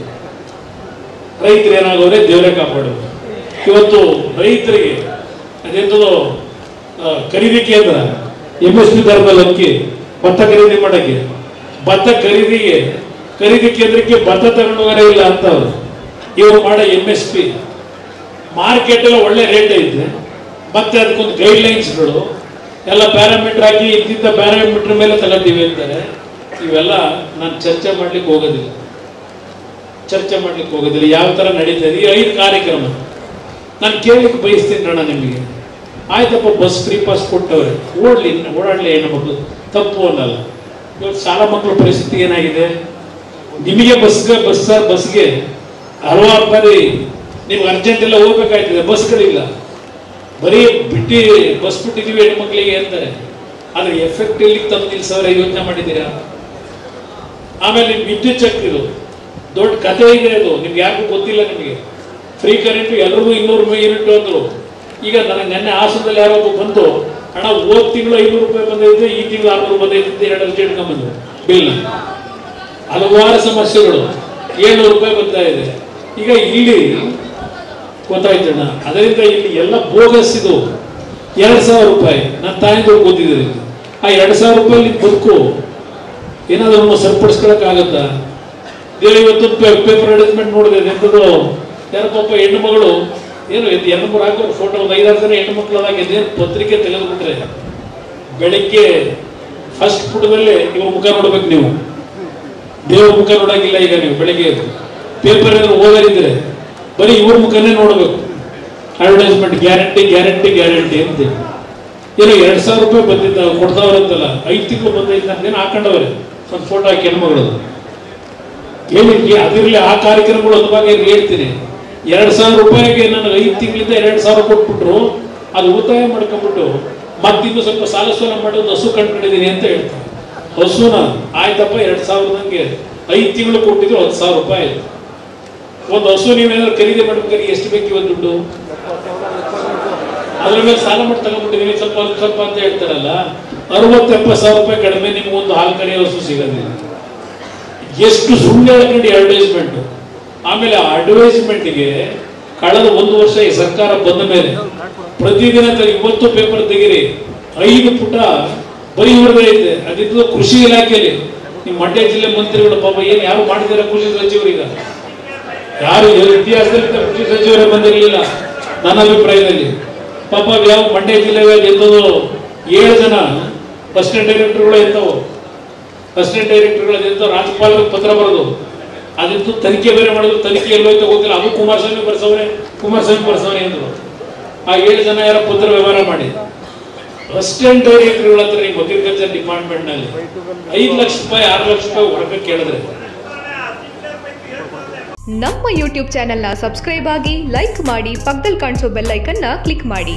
ರೈತರು ಏನಾಗೋರೆ ದೇವರೇ ಕಾಪಾಡೋದು. ಇವತ್ತು ರೈತರಿಗೆ ಅದೆಂತದೋ ಖರೀದಿ ಕೇಂದ್ರ, MSP ದರದಲ್ಲಿ ಅಕ್ಕಿ ಭತ್ತ ಖರೀದಿ ಮಾಡಕ್ಕೆ, ಭತ್ತ ಖರೀದಿ ಕೇಂದ್ರಕ್ಕೆ ಭತ್ತ ತಗೊಂಡು ಹೋಗರೇ ಇಲ್ಲ ಅಂತವ್ರು. ಇವರು ಮಾಡೋ MSP ಮಾರ್ಕೆಟ್ ಎಲ್ಲ ಒಳ್ಳೆ ರೇಟ್ ಐತೆ, ಮತ್ತೆ ಅದಕ್ಕೊಂದು ಗೈಡ್ ಲೈನ್ಸ್ಗಳು ಎಲ್ಲ ಪ್ಯಾರಾಮೀಟರ್ ಹಾಕಿ ಇಂತಿಂತ ಪ್ಯಾರಾಮೀಟರ್ ಮೇಲೆ ತಗೋತೀವಿ ಅಂತಾರೆ. ಇವೆಲ್ಲ ನಾನು ಚರ್ಚೆ ಮಾಡ್ಲಿಕ್ಕೆ ಹೋಗೋದಿಲ್ಲ. ಯಾವ ತರ ನಡೀತಾ ಇದೆ ಈ 5 ಕಾರ್ಯಕ್ರಮ ನಾನು ಕೇಳಲಿಕ್ಕೆ ಬಯಸ್ತೀನಿ ಅಣ್ಣ ನಿಮಗೆ. ಆಯ್ತಪ್ಪ, ಬಸ್ ಫ್ರೀ ಪಾಸ್ ಕೊಟ್ಟವ್ರೆ, ಓಡಾಡ್ಲಿ ಹೆಣ್ಣು ತಪ್ಪು ಅನ್ನಲ್ಲ. ಇವತ್ತು ಶಾಲಾ ಮಕ್ಕಳ ಪರಿಸ್ಥಿತಿ ಏನಾಗಿದೆ? ನಿಮಗೆ ಬಸ್ಗೆ ಹಲವಾರು ಬಾರಿ ನೀವು ಅರ್ಜೆಂಟ್ ಎಲ್ಲ ಹೋಗ್ಬೇಕಾಯ್ತದೆ, ಬಸ್ಗಳಿಲ್ಲ, ಬರೀ ಬಸ್ ಬಿಟ್ಟಿದ್ದೀವಿ ಹೆಣ್ಮಕ್ಳಿಗೆ ಅಂತಾರೆ. ಆದ್ರೆ ಎಫೆಕ್ಟ್ ಇಲ್ಲಿ ತಂದು ನಿಲ್ಸವ್ರೆ ಯೋಚನೆ ಮಾಡಿದ್ದೀರಾ? ಆಮೇಲೆ ವಿದ್ಯುತ್ ಶಕ್ತಿದು ದೊಡ್ಡ ಕಥೆ ಇದೆ ಅದು, ನಿಮ್ಗೆ ಯಾರಿಗೂ ಗೊತ್ತಿಲ್ಲ. ನಿಮಗೆ ಫ್ರೀ ಕರೆಂಟ್ ಎಲ್ರಿಗೂ 200 ಯೂನಿಟ್ ಅಂದರು. ಈಗ ನನಗೆ ನೆನ್ನೆ ಹಾಸನದಲ್ಲಿ ಯಾರೋ ಬಂತು, ಹಣ ಹೋದ ತಿಂಗಳು 500 ರೂಪಾಯಿ ಬಂದೈತೆ, ಈ ತಿಂಗಳು 600 ಬಂದೈತೆ, 2 ಲಕ್ಷ ಇಟ್ಕೊಂಡ್ಬಂದು ಬಿಲ್. ಹಲವಾರು ಸಮಸ್ಯೆಗಳು, 700 ರೂಪಾಯಿ ಬರ್ತಾ ಇದೆ. ಈಗ ಇಲ್ಲಿ ಗೊತ್ತಾಯ್ತಣ್ಣ, ಅದರಿಂದ ಇಲ್ಲಿ ಎಲ್ಲ ಬೋಗಸ್. ಇದು 2000 ರೂಪಾಯಿ ನನ್ನ ತಾಯಿದು ಓದಿದ್ದೀರಿ. ಆ 2000 ರೂಪಾಯಿ ಬದುಕು ಏನಾದ್ರು ಸರಿಪಡಿಸ್ಕೊಳಕ್ಕಾಗತ್ತಾ? ಇವತ್ತು ಪೇಪರ್ ಅಡ್ವರ್ಟೈಸ್ಮೆಂಟ್ ನೋಡಿದೆ, ಎಂಥದ್ದು ಯಾರ ಪಾಪ ಹೆಣ್ಣು ಮಗಳು ಏನು ಹೆಣ್ಣು ಮಗಳು ಹಾಕೋರು ಫೋಟೋ, ಒಂದು 5-6 ಜನ ಹೆಣ್ಣು ಮಕ್ಕಳಾಗಿದೆ ಪತ್ರಿಕೆ ತೆಗೆದುಬಿಟ್ರೆ ಬೆಳಿಗ್ಗೆ ಫಸ್ಟ್ ಪುಟದಲ್ಲೇ ಇವ್ರ ಮುಖ ನೋಡ್ಬೇಕು. ನೀವು ದೇವ್ರ ಮುಖ ನೋಡಂಗಿಲ್ಲ. ಈಗ ನೀವು ಬೆಳಿಗ್ಗೆ ಪೇಪರ್ ಏನಾದ್ರು ಓದರಿದ್ರೆ ಬರೀ ಇವ್ರ ಮುಖನೇ ನೋಡ್ಬೇಕು. ಅಡ್ವರ್ಟೈಸ್ಮೆಂಟ್ ಗ್ಯಾರಂಟಿ ಗ್ಯಾರಂಟಿ ಗ್ಯಾರಂಟಿ ಅಂತ. ಏನೋ 2000 ರೂಪಾಯಿ ಬಂದಿದ್ದ ಕೊಡ್ತಾವ್ರಂತಲ್ಲ, 5 ತಿಂಗಳು ಬಂದೈತೆ ಅಂತೇನು ಹಾಕೊಂಡವ್ರೆ ಒಂದು ಫೋಟೋ ಹಾಕಿ ಹೆಣ್ಮಗಳದು. ಏನಕ್ಕೆ ಅದಿರಲಿ, ಆ ಕಾರ್ಯಕ್ರಮಗಳು ಅದ್ರ ಬಗ್ಗೆ ಹೇಳ್ತೀನಿ. 2000 ರೂಪಾಯಿಗೆ ನನಗೆ 5 ತಿಂಗಳಿಂದ 2000 ಕೊಟ್ಬಿಟ್ರು, ಅದು ಉಳಿತಾಯ ಮಾಡ್ಕೊಂಡ್ಬಿಟ್ಟು ಮತ್ತಿನ್ನು ಸ್ವಲ್ಪ ಸಾಲ ಮಾಡಿ ಒಂದು ಹಸು ಕಂಡ್ಕೊಂಡಿದ್ದೀನಿ ಅಂತ ಹೇಳ್ತಾರೆ. ಹಸುನ ಆಯ್ತಪ್ಪ 2000 ನಂಗೆ 5 ತಿಂಗಳು ಕೊಟ್ಟಿದ್ರು 10,000 ರೂಪಾಯಿ ಆಯ್ತು. ಒಂದು ಹಸು ನೀವೇನಾದ್ರು ಖರೀದಿ ಮಾಡ್ಬೇಕಾದ್ರೆ ಎಷ್ಟು ಬೇಕು ಇವತ್ತು ದುಡ್ಡು? ಅದ್ರ ಮೇಲೆ ಸಾಲ ಮಾಡಿ ತಗೊಂಡ್ಬಿಟ್ಟಿದೀನಿ ಸ್ವಲ್ಪ ಸ್ವಲ್ಪ ಅಂತ ಹೇಳ್ತಾರಲ್ಲ, 60-70,000 ರೂಪಾಯಿ ಕಡಿಮೆ ನಿಮ್ಗೊಂದು ಹಾಲು ಕರೆಯೋ ಹಸು ಸಿಗೋದಿಲ್ಲ. ಎಷ್ಟು ಸುಳ್ಳು ಹೇಳ್ಕೊಂಡು ಅಡ್ವರ್ಟೈಸ್ಮೆಂಟ್. ಆಮೇಲೆ ಆ ಅಡ್ವರ್ಟೈಸ್ಮೆಂಟ್ಗೆ ಕಳೆದ 1 ವರ್ಷ ಈ ಸರ್ಕಾರ ಬಂದ ಮೇಲೆ ಪ್ರತಿದಿನ ಇವತ್ತು ಪೇಪರ್ ತೆಗೀರಿ, 5 ಪುಟ ಬರೀ ಇವ್ರದೇ ಐತೆ. ಅದಿದ್ದು ಕೃಷಿ ಇಲಾಖೆಯಲ್ಲಿ ನಿಮ್ಮ ಮಂಡ್ಯ ಜಿಲ್ಲೆ ಮಂತ್ರಿಗಳು ಪಾಪ ಏನು ಯಾರು ಮಾಡಿದಾರೆ ಕೃಷಿ ಸಚಿವರೀಗ? ಯಾರು ಇತಿಹಾಸದಲ್ಲಿ ಕೃಷಿ ಸಚಿವರೇ ಬಂದಿರಲಿಲ್ಲ ನನ್ನ ಅಭಿಪ್ರಾಯದಲ್ಲಿ. ಪಾಪ ಯಾವ ಮಂಡ್ಯ ಜಿಲ್ಲೆಗೆ ಎಂಥದ್ದು 7 ಜನ ಅಸಿಸ್ಟೆಂಟ್ ಡೈರೆಕ್ಟರ್ಗಳು ಎಂಥವು, ಅಸಿಸ್ಟೆಂಟ್ ಡೈರೆಕ್ಟರ್ಗಳು ರಾಜ್ಯಪಾಲರಿಗೆ ಪತ್ರ ಬರೋದು, ಅದಿತ್ತು ತನಿಖೆ ಬೇರೆ ಮಾಡಿದ್ರು. ತನಿಖೆ ಎಲ್ಲೋಯ್ತು ಗೊತ್ತಿಲ್ಲ, ಅದು ಕುಮಾರಸ್ವಾಮಿ ಬರ್ಸವನೆ ಅಂದ್ರು. ಆ 7 ಜನ ಯಾರ ಪತ್ರ ವ್ಯವಹಾರ ಮಾಡಿ ಅಸಿಸ್ಟೆಂಟ್ ಡೈರೆಕ್ಟರ್ಗಳ ಹತ್ರ ನಿಮ್ಮ ಅಗ್ರಿಕಲ್ಚರ್ ಡಿಪಾರ್ಟ್ಮೆಂಟ್ ನಲ್ಲಿ 5 ಲಕ್ಷ ರೂಪಾಯಿ 6 ಲಕ್ಷ ರೂಪಾಯಿ ಹೊರಗೆ ಕೇಳಿದ್ರೆ. ನಮ್ಮ ಯೂಟ್ಯೂಬ್ ಚಾನೆಲ್ನ ಸಬ್ಸ್ಕ್ರೈಬ್ ಆಗಿ, ಲೈಕ್ ಮಾಡಿ, ಪಕ್ಕದಲ್ಲಿ ಕಾಣಿಸೋ ಬೆಲ್ ಐಕನ್ನ ಕ್ಲಿಕ್ ಮಾಡಿ.